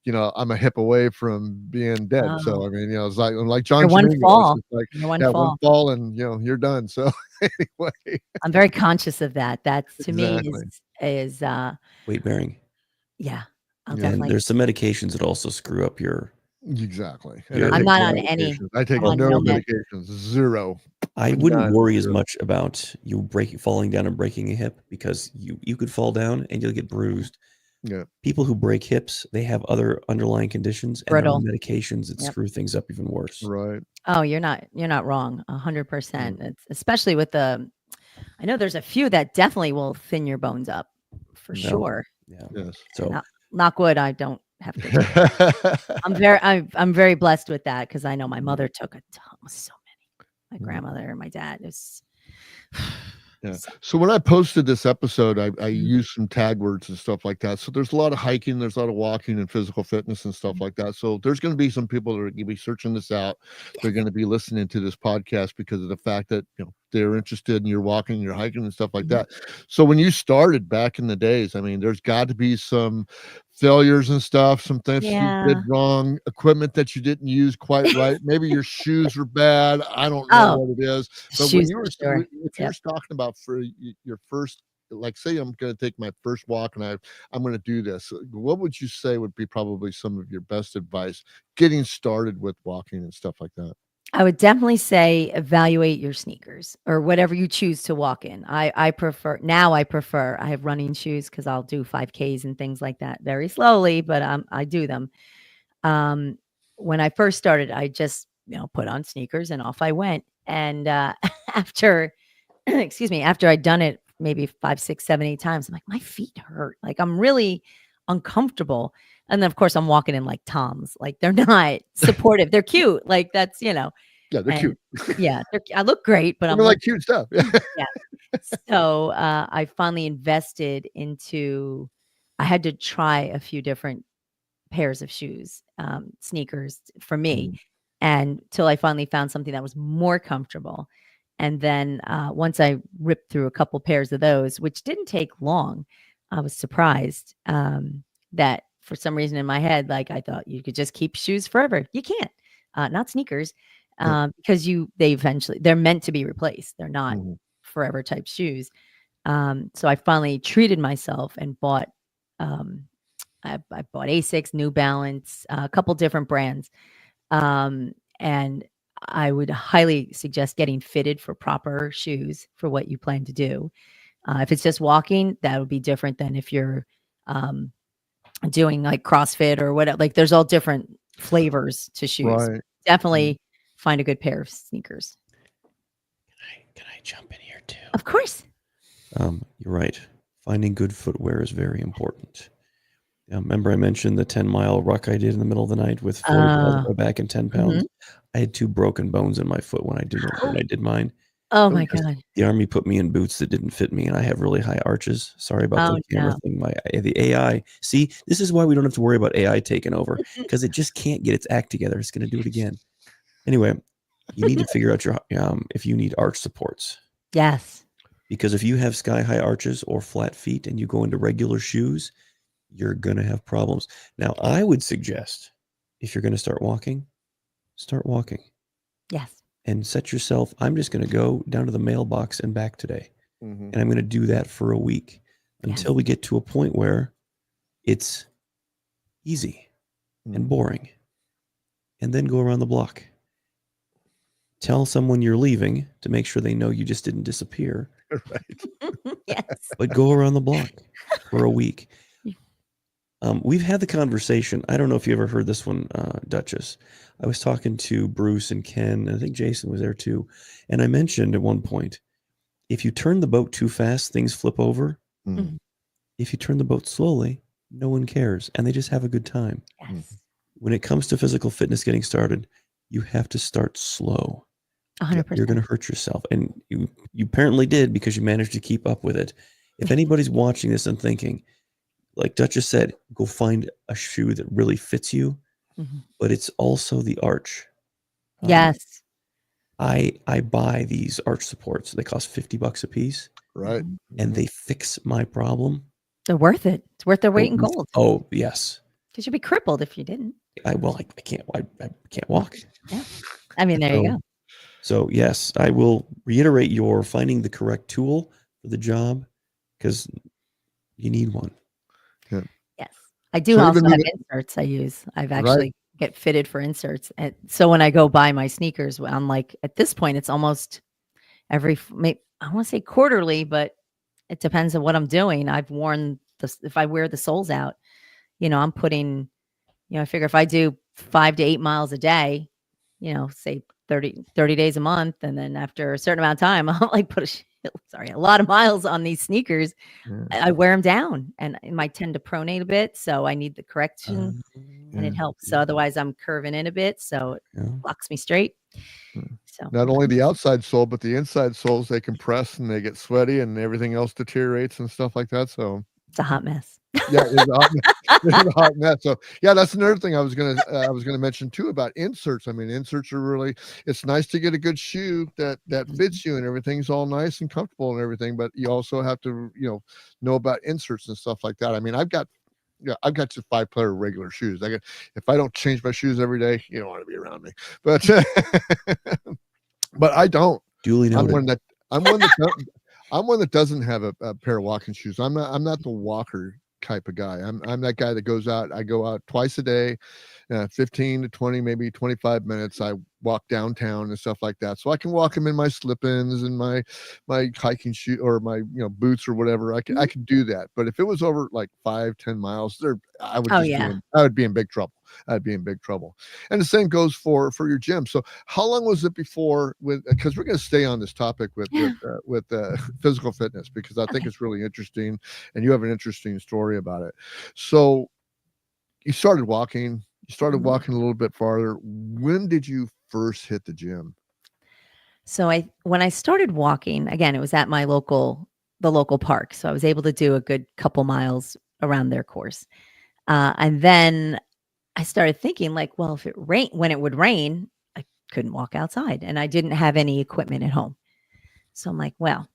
Speaker 2: I'm a hip away from being dead.
Speaker 4: Oh.
Speaker 2: So I mean, it's like John.
Speaker 4: One fall,
Speaker 2: one fall, and you're done. So anyway,
Speaker 4: I'm very conscious of that. That to me is
Speaker 5: weight bearing.
Speaker 4: Yeah,
Speaker 5: and there's some medications that also screw up your.
Speaker 2: Exactly.
Speaker 4: I'm not on any.
Speaker 2: I take no medications. Zero.
Speaker 5: I wouldn't worry as much about you falling down and breaking a hip, because you could fall down and you'll get bruised.
Speaker 2: Yeah.
Speaker 5: People who break hips, they have other underlying conditions and they're on
Speaker 4: Brittle.
Speaker 5: medications that
Speaker 4: Yep.
Speaker 5: screw things up even worse.
Speaker 2: Right.
Speaker 4: Oh, you're not wrong. 100%. It's especially with I know there's a few that definitely will thin your bones up for
Speaker 5: No.
Speaker 4: sure.
Speaker 5: Yeah.
Speaker 2: Yes.
Speaker 5: So
Speaker 4: Knock wood, I don't have to. I'm very blessed with that because I know my mother took a ton, so many. My grandmother and my dad is.
Speaker 2: Yeah. So when I posted this episode, I
Speaker 4: Mhm.
Speaker 2: used some tag words and stuff like that. So there's a lot of hiking, there's a lot of walking and physical fitness and stuff like that. So there's going to be some people that are going to be searching this out. They're going to be listening to this podcast because of the fact that they're interested in your walking, your hiking and stuff like that. So when you started back in the days, I mean, there's got to be some failures and stuff, some things you did wrong, equipment that you didn't use quite right. Maybe your shoes were bad. I don't know what it is. But when
Speaker 4: Shoes
Speaker 2: you
Speaker 4: for
Speaker 2: were,
Speaker 4: sure.
Speaker 2: if you're talking about for your first, like say I'm going to take my first walk and I'm going to do this, what would you say would be probably some of your best advice getting started with walking and stuff like that?
Speaker 4: I would definitely say evaluate your sneakers or whatever you choose to walk in. I prefer I have running shoes because I'll do 5Ks and things like that very slowly, but I do them. When I first started, I just put on sneakers and off I went. And after excuse me, after I'd done it maybe 5, 6, 7, 8 times, I'm like, my feet hurt. Like I'm really uncomfortable. And then of course I'm walking in like Toms. Like they're not supportive. They're cute. Like that's,
Speaker 2: Yeah, they're
Speaker 4: and
Speaker 2: cute.
Speaker 4: yeah, I look great, but
Speaker 2: I
Speaker 4: I'm
Speaker 2: mean, like cute stuff.
Speaker 4: yeah. So I finally invested into I had to try a few different pairs of shoes, sneakers for me, and till I finally found something that was more comfortable. And then once I ripped through a couple pairs of those, which didn't take long, I was surprised that for some reason in my head, like I thought you could just keep shoes forever. You can't, not sneakers, because they're meant to be replaced. They're not forever type shoes. So I finally treated myself and bought. I bought Asics, New Balance, a couple different brands. And I would highly suggest getting fitted for proper shoes for what you plan to do. If it's just walking, that would be different than if you're doing like CrossFit or whatever. Like there's all different flavors to shoes.
Speaker 2: Right.
Speaker 4: Definitely find a good pair of sneakers.
Speaker 5: Can I jump in here too?
Speaker 4: Of course.
Speaker 5: You're right. Finding good footwear is very important. Remember I mentioned the 10-mile ruck I did in the middle of the night with 40 pounds on my back and 10 pounds? I had 2 broken bones in my foot when I did mine.
Speaker 4: Oh my God.
Speaker 5: The Army put me in boots that didn't fit me, and I have really high arches. Sorry about the camera thing. The AI. See, this is why we don't have to worry about AI taking over, because it just can't get its act together. It's going to do it again. Anyway, you need to figure out if you need arch supports.
Speaker 4: Yes.
Speaker 5: Because if you have sky-high arches or flat feet and you go into regular shoes, you're going to have problems. Now, I would suggest if you're going to start walking.
Speaker 4: Yes.
Speaker 5: And set yourself, I'm just going to go down to the mailbox and back today. And I'm going to do that for a week until we get to a point where it's easy and boring. And then go around the block. Tell someone you're leaving to make sure they know you just didn't disappear.
Speaker 2: Right.
Speaker 4: Yes.
Speaker 5: But go around the block for a week. We've had the conversation. I don't know if you ever heard this one, Duchess. I was talking to Bruce and Ken, and I think Jason was there too. And I mentioned at one point, if you turn the boat too fast, things flip over. If you turn the boat slowly, no one cares, and they just have a good time.
Speaker 4: Yes.
Speaker 5: When it comes to physical fitness getting started, you have to start slow.
Speaker 4: 100%.
Speaker 5: You're going to hurt yourself. And you apparently did because you managed to keep up with it. If anybody's watching this and thinking, like Duchess said, go find a shoe that really fits you, but it's also the arch.
Speaker 4: Yes.
Speaker 5: I buy these arch supports. They cost $50 a piece.
Speaker 2: Right.
Speaker 5: And they fix my problem.
Speaker 4: They're worth it. It's worth their weight in gold.
Speaker 5: Oh, yes.
Speaker 4: Because you'd be crippled if you didn't.
Speaker 5: I can't walk.
Speaker 4: Yeah. I mean, there you go.
Speaker 5: So yes, I will reiterate your finding the correct tool for the job because you need one.
Speaker 4: Yes. I do also have inserts I use. I've actually get fitted for inserts. And so when I go buy my sneakers, I'm like, at this point, it's almost I want to say quarterly, but it depends on what I'm doing. I've worn if I wear the soles out, I'm putting, I figure if I do 5 to 8 miles a day, say 30 days a month, and then after a certain amount of time, I'll like put a lot of miles on these sneakers.
Speaker 2: Yeah.
Speaker 4: I wear them down, and it might tend to pronate a bit, so I need the correction, and it helps. So otherwise, I'm curving in a bit, so it locks me straight. So
Speaker 2: Not only the outside sole, but the inside soles, they compress and they get sweaty and everything else deteriorates and stuff like that. So
Speaker 4: it's a hot mess.
Speaker 2: yeah, it's a hot, it's a hot mess. So yeah, that's another thing I was gonna mention too about inserts. I mean, inserts are really, it's nice to get a good shoe that fits you and everything's all nice and comfortable and everything, but you also have to know about inserts and stuff like that. I mean, I've got just 5-pair regular shoes. If I don't change my shoes every day, you don't want to be around me. But but I don't.
Speaker 5: Duly noted.
Speaker 2: I'm one that doesn't have a pair of walking shoes. I'm not the walker type of guy. I'm that guy that goes out. I go out twice a day, 15 to 20, maybe 25 minutes. I walk downtown and stuff like that. So I can walk them in my slip-ins and my hiking shoe or my boots or whatever. I can do that. But if it was over like 5-10 miles, I would be in big trouble. I'd be in big trouble. And the same goes for your gym. So how long was it before because we're going to stay on this topic with physical fitness, because I think it's really interesting and you have an interesting story about it. So you started walking a little bit farther. When did you first hit the gym?
Speaker 4: So when I started walking, again, it was at the local park. So I was able to do a good couple miles around their course. And then I started thinking like, well, when it would rain, I couldn't walk outside and I didn't have any equipment at home. So I'm like, well,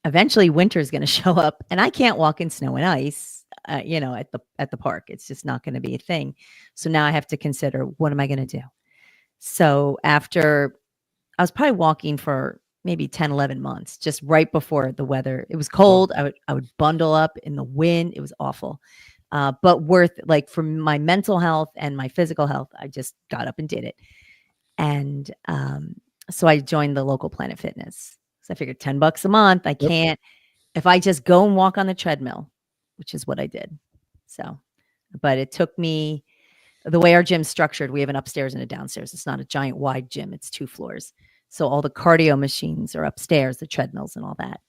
Speaker 4: eventually winter is going to show up and I can't walk in snow and ice, at the park. It's just not going to be a thing. So now I have to consider, what am I going to do? So after I was probably walking for maybe 10, 11 months, just right before the weather, it was cold. I would bundle up in the wind. It was awful. But for my mental health and my physical health, I just got up and did it. And so I joined the local Planet Fitness. So I figured $10 a month. I can't, if I just go and walk on the treadmill, which is what I did. So, but it took me, the way our gym's structured, we have an upstairs and a downstairs. It's not a giant wide gym. It's 2 floors. So all the cardio machines are upstairs, the treadmills and all that.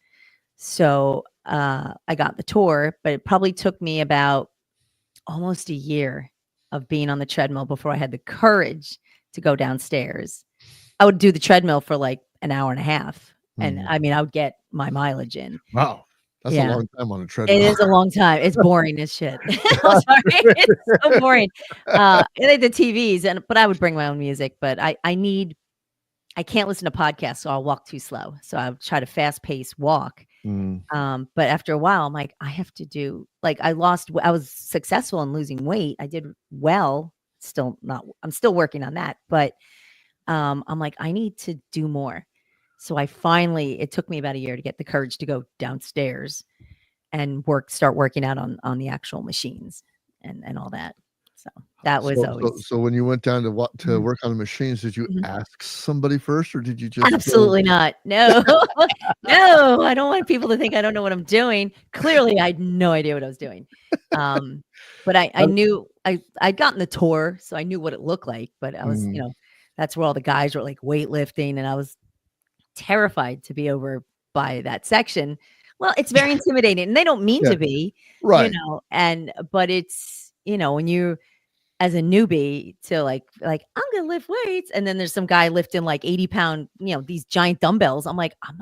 Speaker 4: So I got the tour, but it probably took me about almost a year of being on the treadmill before I had the courage to go downstairs. I would do the treadmill for like an hour and a half. And I mean, I would get my mileage in.
Speaker 2: Wow. That's a long time on a treadmill.
Speaker 4: It is a long time. It's boring as shit. I'm sorry. It's so boring. The TVs, but I would bring my own music, but I can't listen to podcasts, so I'll walk too slow. So I would try to fast pace walk. But after a while, I'm like, I have to do, like, I was successful in losing weight. I did well, I'm still working on that, but I'm like, I need to do more. So it took me about a year to get the courage to go downstairs and start working out on the actual machines and all that. So that was always.
Speaker 2: So when you went down to work on the machines, did you ask somebody first, or did you just?
Speaker 4: Absolutely not. No, no. I don't want people to think I don't know what I'm doing. Clearly, I had no idea what I was doing. But I knew I'd gotten the tour, so I knew what it looked like. But I was, that's where all the guys were like weightlifting, and I was terrified to be over by that section. Well, it's very intimidating, and they don't mean to be,
Speaker 2: right?
Speaker 4: But it's, when you, as a newbie, to like I'm gonna lift weights, and then there's some guy lifting like 80-pound, these giant dumbbells. I'm like, I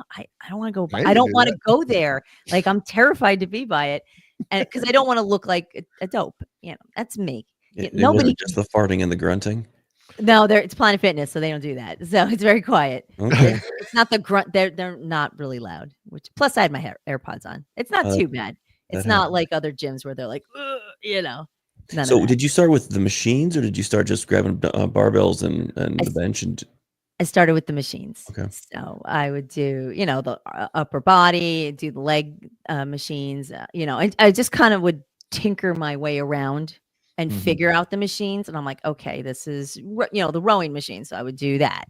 Speaker 4: don't want to go. I don't want to go there. Like, I'm terrified to be by it, and because I don't want to look like a dope. That's me. Nobody
Speaker 5: just the farting and the grunting.
Speaker 4: No, it's Planet Fitness, so they don't do that. So it's very quiet.
Speaker 5: Okay.
Speaker 4: It's not the grunt. They're not really loud. Plus, I had my AirPods on. It's not too bad. It's not like other gyms where they're like,
Speaker 5: So did you start with the machines, or did you start just grabbing barbells and the bench?
Speaker 4: I started with the machines.
Speaker 5: Okay.
Speaker 4: So I would do, the upper body, do the leg machines. I just kind of would tinker my way around and figure out the machines. And I'm like, okay, this is, the rowing machine. So I would do that.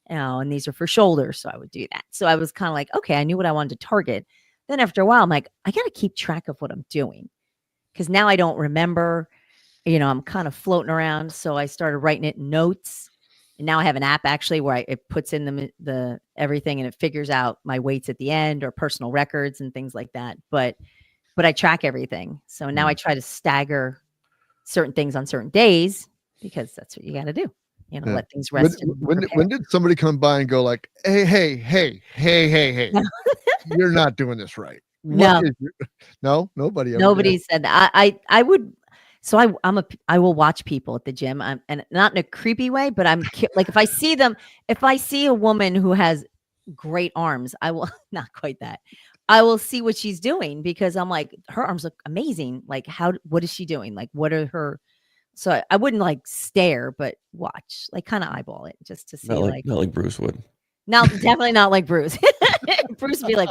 Speaker 4: And these are for shoulders. So I would do that. So I was kind of like, okay, I knew what I wanted to target. then after a while, I'm like, I got to keep track of what I'm doing because now I don't remember. I'm kind of floating around. So I started writing it in notes. And now I have an app actually where it puts in the everything and it figures out my weights at the end or personal records and things like that. But I track everything. So now I try to stagger certain things on certain days because that's what you got to do. Let things rest.
Speaker 2: When did somebody come by and go like, hey, you're not doing this right?
Speaker 4: No.
Speaker 2: No, nobody.
Speaker 4: Nobody said that. I would. So I will watch people at the gym. And not in a creepy way, but like if I see a woman who has great arms, I will not quite that. I will see what she's doing because I'm like, her arms look amazing. Like what is she doing? Like, what are her? So I wouldn't like stare, but watch, like kind of eyeball it just to see.
Speaker 5: Not like Bruce would.
Speaker 4: No, definitely not like Bruce. Bruce would be like,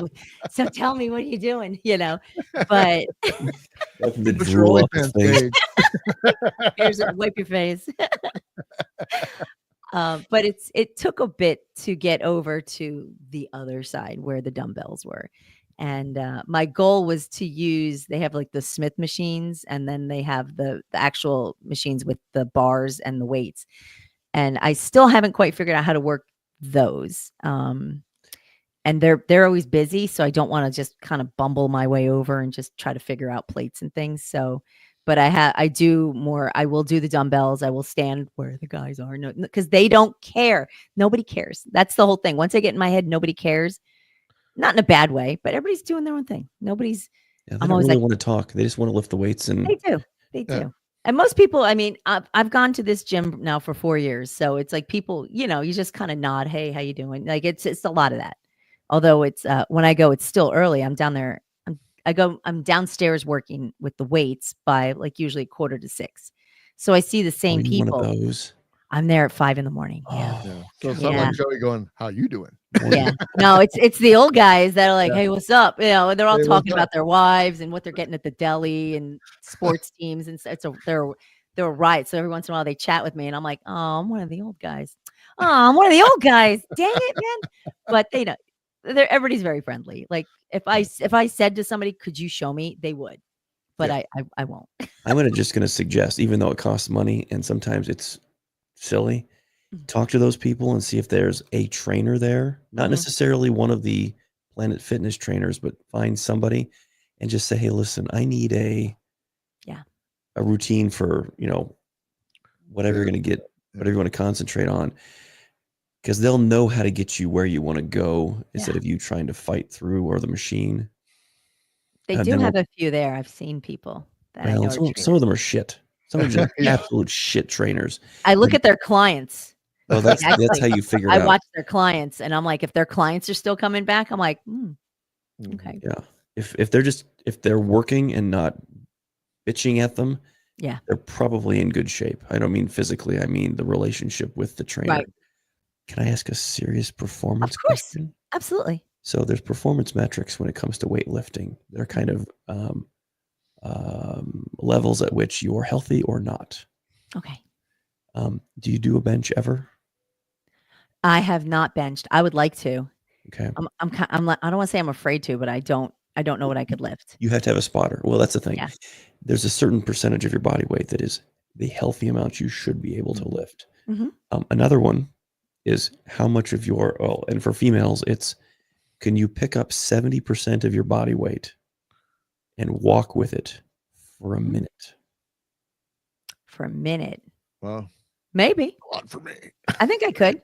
Speaker 4: so tell me, what are you doing? But
Speaker 5: The drool off his face.
Speaker 4: Here's wipe your face. But it took a bit to get over to the other side where the dumbbells were. And my goal was to use, they have like the Smith machines, and then they have the actual machines with the bars and the weights. And I still haven't quite figured out how to work those. And they're always busy. So I don't want to just kind of bumble my way over and just try to figure out plates and things. So, but I will do the dumbbells. I will stand where the guys are. No, because they don't care. Nobody cares. That's the whole thing. Once I get in my head, nobody cares. Not in a bad way, but everybody's doing their own thing. Nobody's.
Speaker 5: Yeah, they don't really want to talk. They just want to lift the weights and.
Speaker 4: They do. And most people, I mean, I've gone to this gym now for 4 years, so it's like people, you just kind of nod, hey, how you doing? Like it's a lot of that. Although it's when I go, it's still early. I'm down there. I'm downstairs working with the weights by like usually 5:45. So I see the same people.
Speaker 5: One of those.
Speaker 4: I'm there at 5 a.m. Yeah.
Speaker 2: So it's not like Joey going, how you doing?
Speaker 4: Yeah. No, it's the old guys that are like, hey, what's up? They're all talking about their wives and what they're getting at the deli and sports teams and stuff. So they're right. So every once in a while they chat with me and I'm like, oh, I'm one of the old guys. Oh, I'm one of the old guys. Dang it, man. But everybody's very friendly. Like if I said to somebody, could you show me? They would. But I won't.
Speaker 5: I'm just going to suggest, even though it costs money and sometimes it's silly, talk to those people and see if there's a trainer there, not necessarily one of the Planet Fitness trainers, but find somebody and just say, hey, listen, I need a routine for, whatever you're going to get, whatever you want to concentrate on, because they'll know how to get you where you want to go instead of you trying to fight through or the machine.
Speaker 4: They do have a few there. I've seen people that I know.
Speaker 5: Some of them are shit. Some of them are absolute shit trainers.
Speaker 4: I look at their clients.
Speaker 5: Well, that's how you figure it out.
Speaker 4: I watch their clients, and I'm like, if their clients are still coming back, I'm like, okay.
Speaker 5: Yeah. If they're working and not bitching at them, they're probably in good shape. I don't mean physically. I mean the relationship with the trainer.
Speaker 4: Right.
Speaker 5: Can I ask a serious performance
Speaker 4: Of course.
Speaker 5: question?
Speaker 4: Absolutely.
Speaker 5: So there's performance metrics when it comes to weightlifting. They're kind of levels at which you are healthy or not.
Speaker 4: Okay.
Speaker 5: Do you do a bench ever?
Speaker 4: I have not benched. I would like to.
Speaker 5: Okay.
Speaker 4: I'm like, I don't want to say I'm afraid to, but I don't know what I could lift.
Speaker 5: You have to have a spotter. Well, that's the thing.
Speaker 4: Yeah.
Speaker 5: There's a certain percentage of your body weight that is the healthy amount you should be able to lift. Another one is how much of and for females, it's, can you pick up 70% of your body weight and walk with it for a minute?
Speaker 4: For a minute.
Speaker 2: Wow.
Speaker 4: Maybe.
Speaker 2: A lot for me.
Speaker 4: I think I could.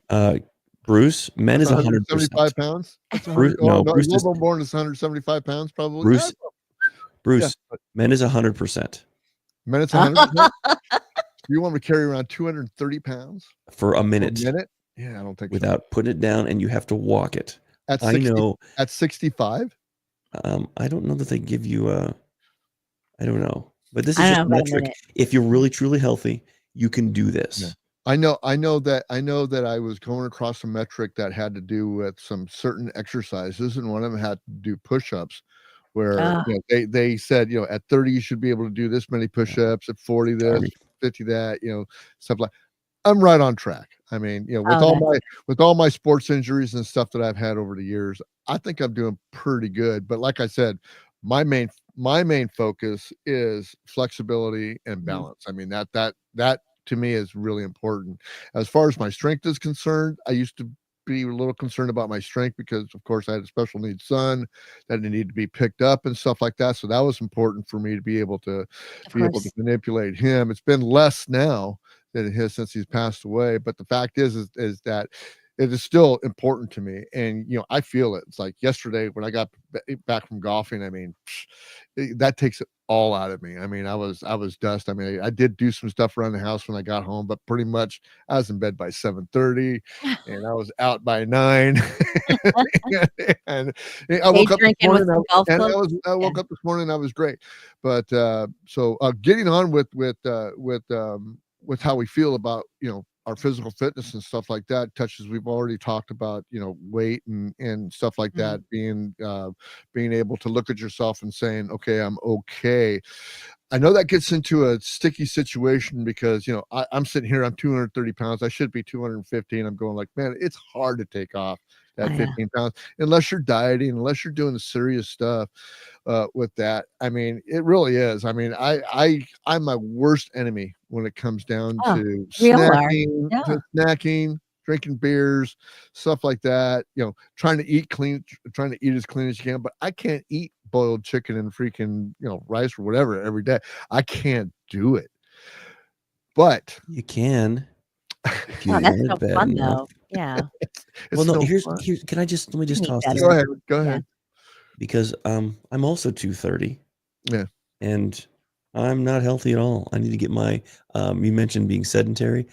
Speaker 5: Bruce, men is 100%.
Speaker 2: 175 pounds?
Speaker 5: Bruce, Bruce is
Speaker 2: born is 175 pounds probably.
Speaker 5: Bruce, men is 100%.
Speaker 2: Men is 100%? You want me to carry around 230 pounds?
Speaker 5: For a minute?
Speaker 2: Yeah, I don't think
Speaker 5: without putting it down, and you have to walk it.
Speaker 2: At 60, at 65?
Speaker 5: I don't know that they give you I don't know. But this is just a metric. If you're really truly healthy, you can do this.
Speaker 2: Yeah. I know that I was going across a metric that had to do with some certain exercises, and one of them had to do push-ups, where they said, at 30 you should be able to do this many push-ups, at 40 this, 50 that, stuff like. I'm right on track. I mean,
Speaker 4: Oh,
Speaker 2: with all my sports injuries and stuff that I've had over the years, I think I'm doing pretty good. But like I said, my main focus is flexibility and
Speaker 4: Mhm.
Speaker 2: balance. I mean, that to me is really important. As far as my strength is concerned, I used to be a little concerned about my strength because of course I had a special needs son that needed to be picked up and stuff like that. So that was important for me to be able to
Speaker 4: of course.
Speaker 2: manipulate him. It's been less now than it has since he's passed away. But the fact is that it is still important to me. And I feel it. It's like yesterday when I got back from golfing, I mean, that takes it all out of me. I mean, I was dust. I mean, I did do some stuff around the house when I got home, but pretty much I was in bed by 7:30 and I was out by 9. and I
Speaker 4: Day
Speaker 2: woke up this
Speaker 4: drinking with
Speaker 2: morning
Speaker 4: some golf
Speaker 2: and
Speaker 4: clubs.
Speaker 2: I
Speaker 4: Yeah.
Speaker 2: woke up this morning and I was great. But so getting on with how we feel about our physical fitness and stuff like that, touches we've already talked about, weight and stuff like that, being able to look at yourself and saying, okay, I'm okay. I know that gets into a sticky situation because I'm sitting here, I'm 230 pounds, I should be 250, and I'm going like, man, it's hard to take off that
Speaker 4: I know.
Speaker 2: 15 pounds unless you're dieting, unless you're doing the serious stuff with that. I mean, it really is. I mean, I'm my worst enemy when it comes down
Speaker 4: Oh,
Speaker 2: to
Speaker 4: we all are.
Speaker 2: snacking, drinking beers, stuff like that. Trying to eat clean, trying to eat as clean as you can. But I can't eat boiled chicken and freaking rice or whatever every day. I can't do it. But
Speaker 5: You can. If you
Speaker 4: Oh, that's
Speaker 5: want
Speaker 4: so
Speaker 5: it bad
Speaker 4: fun
Speaker 5: enough.
Speaker 4: though. Yeah.
Speaker 2: it's
Speaker 5: Well, no,
Speaker 2: no
Speaker 5: here's
Speaker 2: fun.
Speaker 5: can I just let me just
Speaker 4: Can eat
Speaker 5: toss this
Speaker 4: better.
Speaker 2: Go
Speaker 5: out
Speaker 2: ahead. Go
Speaker 4: Yeah.
Speaker 2: ahead.
Speaker 5: because I'm also 230.
Speaker 2: Yeah.
Speaker 5: And I'm not healthy at all. I need to get my you mentioned being sedentary.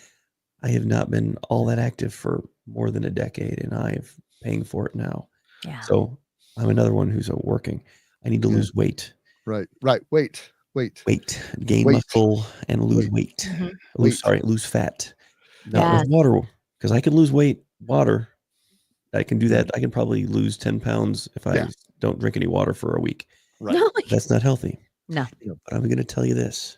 Speaker 5: I have not been all that active for more than a decade, and I'm paying for it now.
Speaker 4: Yeah.
Speaker 5: So I'm another one who's working. I need to
Speaker 2: Yeah.
Speaker 5: lose weight.
Speaker 2: Right. Wait.
Speaker 5: Gain
Speaker 2: Weight.
Speaker 5: muscle and lose
Speaker 2: Weight.
Speaker 5: weight.
Speaker 4: Mhm.
Speaker 5: Lose fat. Not with
Speaker 4: Yes.
Speaker 5: water, because I can lose weight. Water, I can do
Speaker 2: Yeah.
Speaker 5: that. I can probably lose 10 pounds if I
Speaker 2: Yeah.
Speaker 5: don't drink any water for a week.
Speaker 2: Right.
Speaker 4: No.
Speaker 5: That's not healthy.
Speaker 4: No.
Speaker 5: But I'm going to tell you this.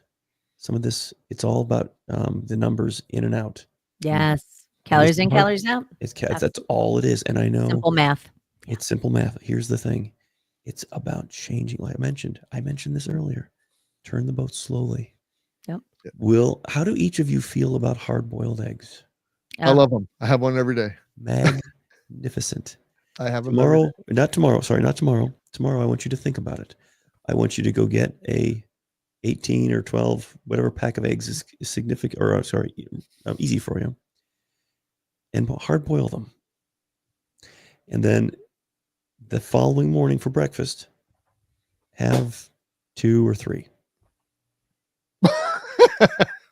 Speaker 5: Some of this, it's all about the numbers in and out.
Speaker 4: Yes.
Speaker 5: And this
Speaker 4: Calories
Speaker 5: is
Speaker 4: in,
Speaker 5: hard.
Speaker 4: calories out.
Speaker 5: That's
Speaker 4: Absolutely.
Speaker 5: all it is. And I know
Speaker 4: Simple math.
Speaker 5: it's simple math. Here's the thing. It's about changing. Like I mentioned this earlier. Turn the boat slowly.
Speaker 4: Yep.
Speaker 5: How do each of you feel about hard-boiled eggs?
Speaker 2: I love them. I have one every day.
Speaker 5: Magnificent.
Speaker 2: I have them every day.
Speaker 5: Not tomorrow. Tomorrow, I want you to think about it. I want you to go get a 18 or 12, whatever pack of eggs is significant, or easy for you, and hard boil them. And then the following morning for breakfast, have 2 or 3.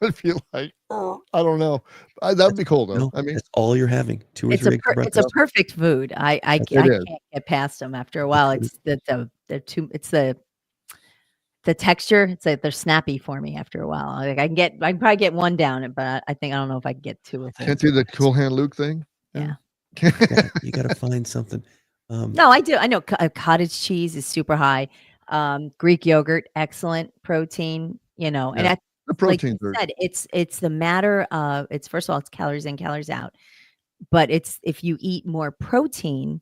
Speaker 2: I feel like, I don't know. That'd be cool though.
Speaker 5: No,
Speaker 2: I mean,
Speaker 5: that's all you're having. 2 or 3 eggs for
Speaker 4: It's a
Speaker 5: breakfast.
Speaker 4: perfect food. I
Speaker 2: It
Speaker 4: can't
Speaker 2: is.
Speaker 4: get past them after a while. It's the texture. It's like they're snappy for me after a while. Like I can probably get one down, but I don't know if I can get 2 or 3.
Speaker 2: Can't do the Cool Hand Luke thing.
Speaker 4: Yeah.
Speaker 5: You got to find something.
Speaker 4: No, I do. I know cottage cheese is super high. Greek yogurt, excellent protein. And
Speaker 2: Yeah. The
Speaker 4: like you
Speaker 2: proteins are.
Speaker 4: said, it's the matter of it's first of all it's calories in, calories out. But it's if you eat more protein,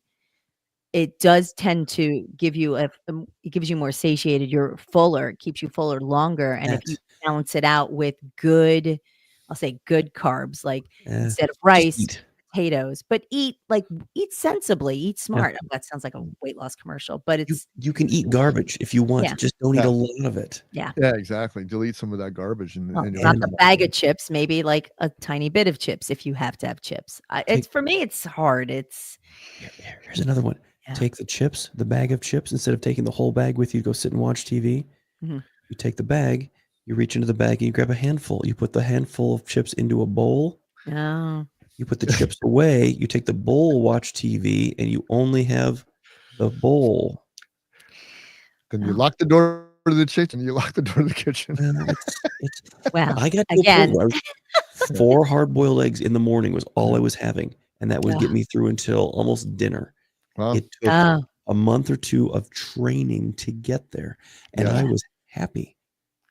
Speaker 4: it does tend to give you it gives you more satiated. You're fuller. It keeps you fuller longer. And if you balance it out with good, I'll say good carbs, like instead of rice,
Speaker 5: eat.
Speaker 4: potatoes, but eat sensibly, eat smart. Oh, that sounds like a weight loss commercial, but it's
Speaker 5: You can eat garbage if you want.
Speaker 4: Yeah.
Speaker 5: Just don't eat a lot of it.
Speaker 2: Yeah, exactly. Delete some of that garbage and
Speaker 4: well,
Speaker 2: your
Speaker 4: not the bag of chips, maybe like a tiny bit of chips if you have to have chips. It's for me, it's hard.
Speaker 5: Here's another one.
Speaker 4: Yeah.
Speaker 5: Take the bag of chips, instead of taking the whole bag with you, go sit and watch TV.
Speaker 4: Mhm.
Speaker 5: You take the bag, you reach into the bag and you grab a handful. You put the handful of chips into a bowl.
Speaker 4: Oh.
Speaker 5: You put the chips away, you take the bowl, watch TV, and you only have the bowl.
Speaker 2: Then you lock the door to the kitchen. You lock the door to the kitchen.
Speaker 4: Well,
Speaker 5: I got to
Speaker 4: again.
Speaker 5: a point where 4 hard-boiled eggs in the morning was all I was having, and that would get me through until almost dinner.
Speaker 2: Wow.
Speaker 5: It took a month or 2 of training to get there, and I was happy.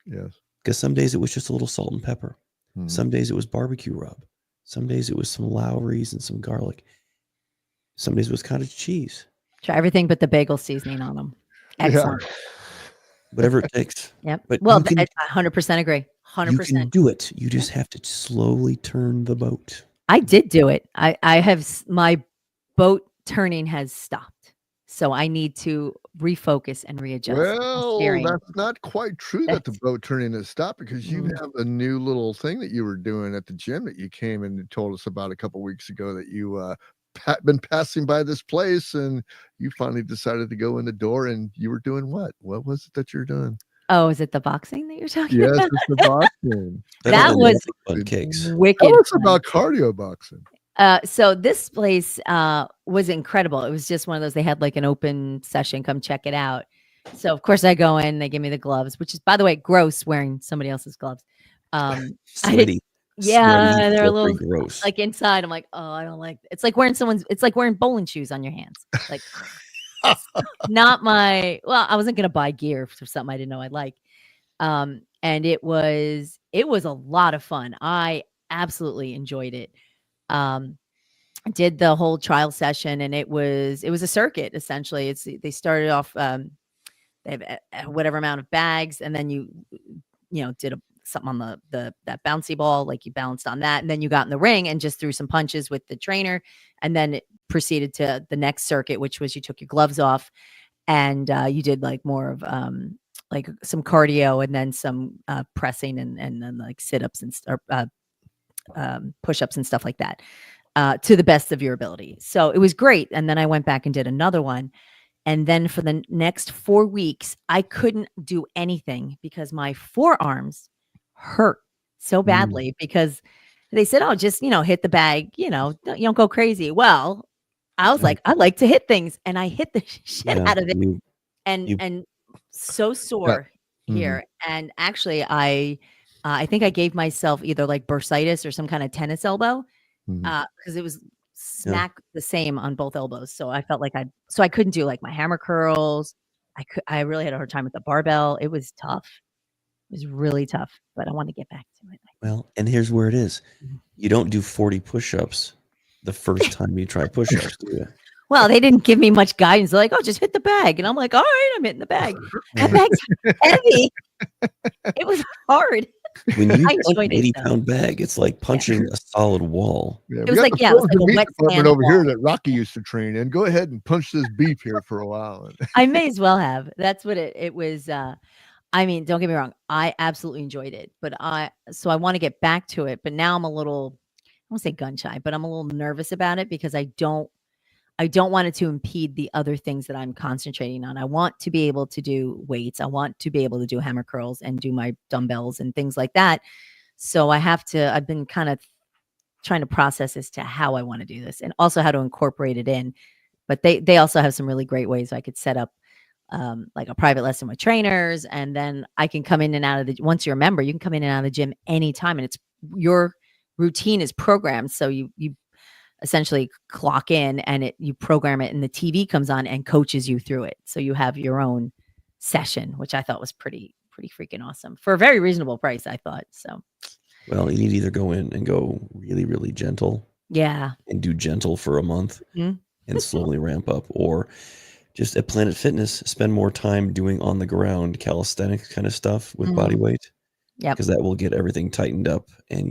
Speaker 2: Yes.
Speaker 5: Because some days it was just a little salt and pepper.
Speaker 2: Mhm.
Speaker 5: Some days it was barbecue rub. Some days it was some Lowry's and some garlic. Some days it was cottage cheese.
Speaker 4: Try everything but the bagel seasoning on them. Excellent.
Speaker 5: Whatever it takes.
Speaker 4: Yep.
Speaker 5: But
Speaker 4: Well,
Speaker 5: you can,
Speaker 4: I 100% agree.
Speaker 5: you
Speaker 4: 100%.
Speaker 5: can do it. You just have to slowly turn the boat.
Speaker 4: I did do it. I have my boat turning has stopped. So I need to refocus and readjust.
Speaker 2: Well,
Speaker 4: steering.
Speaker 2: that's not quite true that the boat turning has stopped, because you have a new little thing that you were doing at the gym that you came and told us about a couple weeks ago, that you been passing by this place and you finally decided to go in the door, and you were doing what? What was it that you're doing?
Speaker 4: Oh, is it the boxing that you're talking
Speaker 2: Yes,
Speaker 4: about?
Speaker 2: it's the boxing.
Speaker 4: That was
Speaker 5: fun cakes.
Speaker 4: wicked.
Speaker 2: Tell us
Speaker 4: fun.
Speaker 2: about cardio boxing.
Speaker 4: So this place was incredible. It was just one of those, they had like an open session, come check it out. So of course I go in, they give me the gloves, which is, by the way, gross wearing somebody else's gloves.
Speaker 5: Sweaty.
Speaker 4: Yeah,
Speaker 5: Sweaty,
Speaker 4: they're a little
Speaker 5: gross.
Speaker 4: like inside. I'm like, oh, I don't like. It's like wearing bowling shoes on your hands. Like, not my. Well, I wasn't gonna buy gear for something I didn't know I'd like. And it was a lot of fun. I absolutely enjoyed it. Did the whole trial session, and it was a circuit essentially. They started off. They have whatever amount of bags, and then you did something on that bouncy ball, like you balanced on that, and then you got in the ring and just threw some punches with the trainer, and then it proceeded to the next circuit, which was you took your gloves off, and you did like more of like some cardio, and then some pressing, and then like sit-ups and push-ups and stuff like that, to the best of your ability. So it was great. And then I went back and did another one. And then for the next 4 weeks, I couldn't do anything because my forearms hurt so badly, because they said, oh, just, hit the bag, you don't go crazy. Well, I was like, I like to hit things, and I hit the shit out of it, and so sore here. And actually I think I gave myself either like bursitis or some kind of tennis elbow, because it was smack the same on both elbows. So I felt like I couldn't do like my hammer curls. I really had a hard time with the barbell. It was tough. It was really tough, but I want to get back to it.
Speaker 5: Well, and here's where it is. You don't do 40 push-ups the first time you try push-ups, do you?
Speaker 4: Well, they didn't give me much guidance. They're like, oh, just hit the bag. And I'm like, all right, I'm hitting the bag. That bag's heavy. It was hard.
Speaker 5: When you punch an 80-pound bag, it's like punching a solid wall.
Speaker 2: Yeah,
Speaker 4: it was like a wet sand
Speaker 2: over
Speaker 4: wall.
Speaker 2: here that Rocky used to train in. Go ahead and punch this beef here for a while.
Speaker 4: I may as well have. That's what it was. I mean, don't get me wrong. I absolutely enjoyed it, but I want to get back to it. But now I'm a little, I won't say gun shy, but I'm a little nervous about it, because I don't want it to impede the other things that I'm concentrating on. I want to be able to do weights. I want to be able to do hammer curls and do my dumbbells and things like that. So I've been kind of trying to process as to how I want to do this, and also how to incorporate it in. But they also have some really great ways I could set up like a private lesson with trainers, and then I can come in and out of the, once you're a member, you can come in and out of the gym anytime, and it's your routine is programmed. So you essentially clock in, and you program it, and the TV comes on and coaches you through it. So you have your own session, which I thought was pretty freaking awesome for a very reasonable price, I thought. So,
Speaker 5: well, you need to either go in and go really, really gentle.
Speaker 4: Yeah.
Speaker 5: And do gentle for a month and slowly ramp up, or just at Planet Fitness, spend more time doing on the ground calisthenics kind of stuff with body weight.
Speaker 4: Yeah.
Speaker 5: Because that will get everything tightened up, and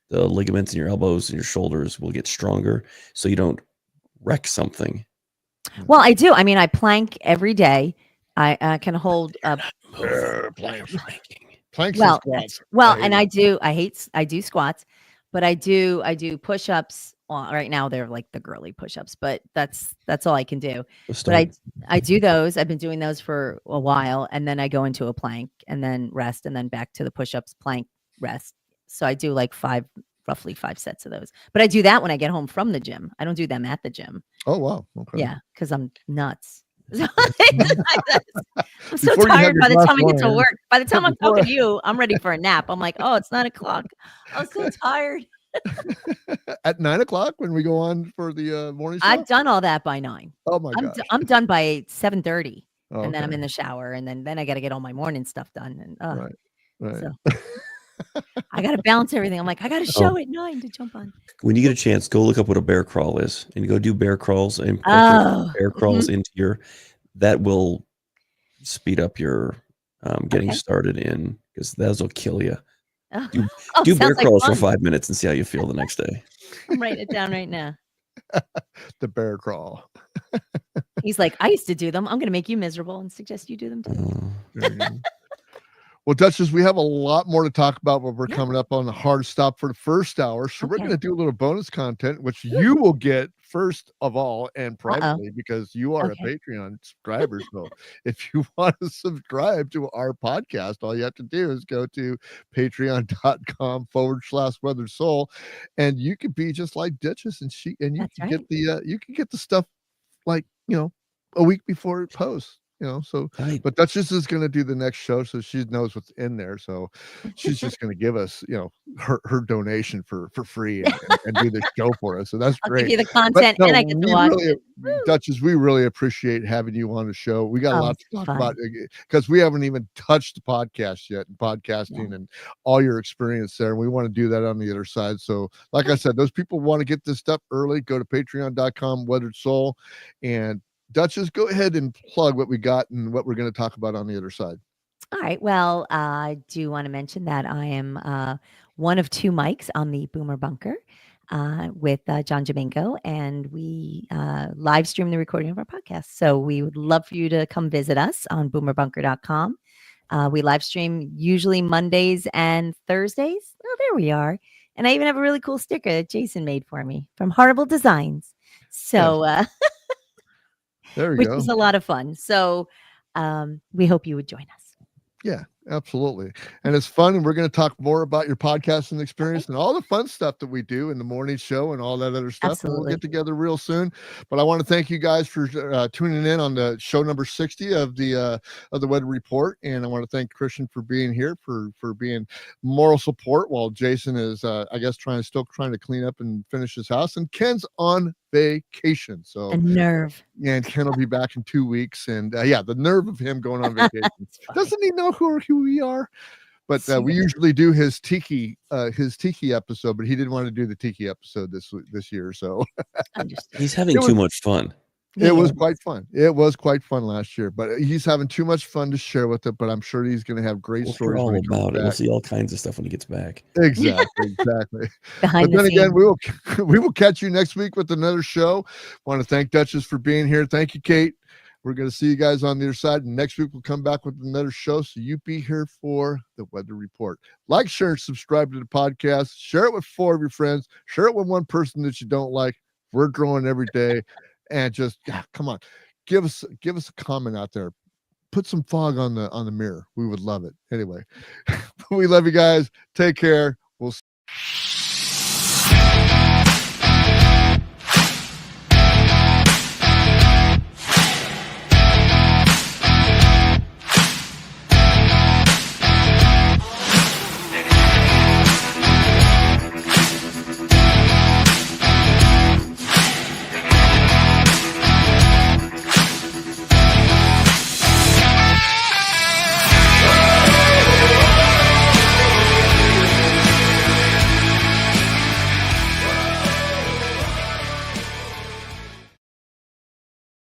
Speaker 5: the ligaments in your elbows and your shoulders will get stronger, so you don't wreck something.
Speaker 4: Well, I do. I mean, I plank every day. I can hold
Speaker 2: Planks
Speaker 4: well,
Speaker 2: and squats.
Speaker 4: and I do squats, but I do push-ups. Well, right now they're like the girly push-ups, but that's all I can do. But I do those. I've been doing those for a while, and then I go into a plank, and then rest, and then back to the push-ups, plank, rest. So I do like roughly 5 sets of those. But I do that when I get home from the gym. I don't do them at the gym.
Speaker 2: Oh, wow. Okay.
Speaker 4: Yeah, because I'm nuts. I'm so tired by the time I get to work. By the time I'm talking to you, I'm ready for a nap. I'm like, oh, it's 9 o'clock. I'm so tired.
Speaker 2: At 9 o'clock when we go on for the morning show?
Speaker 4: I've done all that by 9.
Speaker 2: Oh my gosh.
Speaker 4: I'm done by 7:30.
Speaker 2: Oh,
Speaker 4: and then I'm in the shower, and then I got to get all my morning stuff done. And
Speaker 2: right.
Speaker 4: So. I got to balance everything. I'm like, I got to show at 9 to jump on.
Speaker 5: When you get a chance, go look up what a bear crawl is and go do bear crawls and incorporate
Speaker 4: Oh,
Speaker 5: bear crawls into your, that will speed up your getting
Speaker 4: Okay.
Speaker 5: started in, because those will kill you.
Speaker 4: Oh,
Speaker 5: Do bear
Speaker 4: sounds like
Speaker 5: crawls for
Speaker 4: fun.
Speaker 5: 5 minutes and see how you feel the next day.
Speaker 4: I'm writing it down right now.
Speaker 2: The bear crawl.
Speaker 4: He's like, I used to do them. I'm going to make you miserable and suggest you do them too.
Speaker 2: There you go. Well, Duchess, we have a lot more to talk about, but we're
Speaker 4: Yeah.
Speaker 2: coming up on the hard stop for the first hour. So we're
Speaker 4: Okay.
Speaker 2: going to do a little bonus content, which you will get first of all and privately because you are
Speaker 4: Okay.
Speaker 2: a Patreon subscriber. So if you want to subscribe to our podcast, all you have to do is go to patreon.com/Weathered Soul, and you can be just like Duchess, and you
Speaker 4: That's
Speaker 2: can
Speaker 4: right.
Speaker 2: get the stuff like, a week before it posts. So
Speaker 5: Right.
Speaker 2: but Duchess is going to do the next show, so she knows what's in there. So she's just going to give us, her donation for free and do the show for us. So that's
Speaker 4: I'll
Speaker 2: great.
Speaker 4: give you the
Speaker 2: But
Speaker 4: content
Speaker 2: no,
Speaker 4: and I get to watch it. Woo.
Speaker 2: Duchess, we really appreciate having you on the show. We got a lot
Speaker 4: it's
Speaker 2: to talk
Speaker 4: fun.
Speaker 2: about because we haven't even touched the podcast yet, and podcasting and all your experience there. And we want to do that on the other side. So, like I said, those people want to get this stuff early. Go to patreon.com/Weathered Soul, and Duchess, go ahead and plug what we got and what we're going to talk about on the other side.
Speaker 4: All right. Well, I do want to mention that I am one of 2 mics on the Boomer Bunker with John Jaminko, and we live stream the recording of our podcast. So we would love for you to come visit us on boomerbunker.com. We live stream usually Mondays and Thursdays. Oh, there we are. And I even have a really cool sticker that Jason made for me from Horrible Designs. So,
Speaker 2: there we
Speaker 4: which
Speaker 2: go.
Speaker 4: was a lot of fun. So we hope you would join us.
Speaker 2: Yeah, absolutely. And it's fun. And we're going to talk more about your podcasting experience and all the fun stuff that we do in the morning show and all that other stuff. And we'll
Speaker 4: Absolutely.
Speaker 2: get together real soon. But I want to thank you guys for tuning in on the show number 60 of the Weather Report. And I want to thank Christian for being here, for being moral support while Jason is, I guess, still trying to clean up and finish his house. And Ken's on vacation. So
Speaker 4: The nerve.
Speaker 2: and Ken will be back in 2 weeks. And the nerve of him going on vacation.
Speaker 4: It's funny.
Speaker 2: Doesn't he know who we are? But we
Speaker 4: Seriously.
Speaker 2: usually do his tiki episode, but he didn't want to do the tiki episode this year. So
Speaker 4: Understood.
Speaker 5: He's having
Speaker 2: It
Speaker 5: too much fun.
Speaker 2: it was
Speaker 4: Yeah.
Speaker 2: quite fun. It was quite fun last year, but he's having too much fun to share with it. But I'm sure he's going to have great
Speaker 5: We'll hear
Speaker 2: stories
Speaker 5: all
Speaker 2: when he comes
Speaker 5: about it. We'll
Speaker 2: back.
Speaker 5: see all kinds of stuff when he gets back.
Speaker 2: Exactly.
Speaker 4: Behind
Speaker 2: But
Speaker 4: the
Speaker 2: then again,
Speaker 4: scenes.
Speaker 2: we will catch you next week with another show. Want to thank Duchess for being here. Thank you, Kate. We're going to see you guys on the other side. And next week, we'll come back with another show. So you be here for the Weather Report. Like, share, and subscribe to the podcast. Share it with 4 of your friends. Share it with 1 person that you don't like. We're growing every day. And just, come on. Give us a comment out there. Put some fog on the mirror. We would love it. Anyway, we love you guys. Take care. We'll see.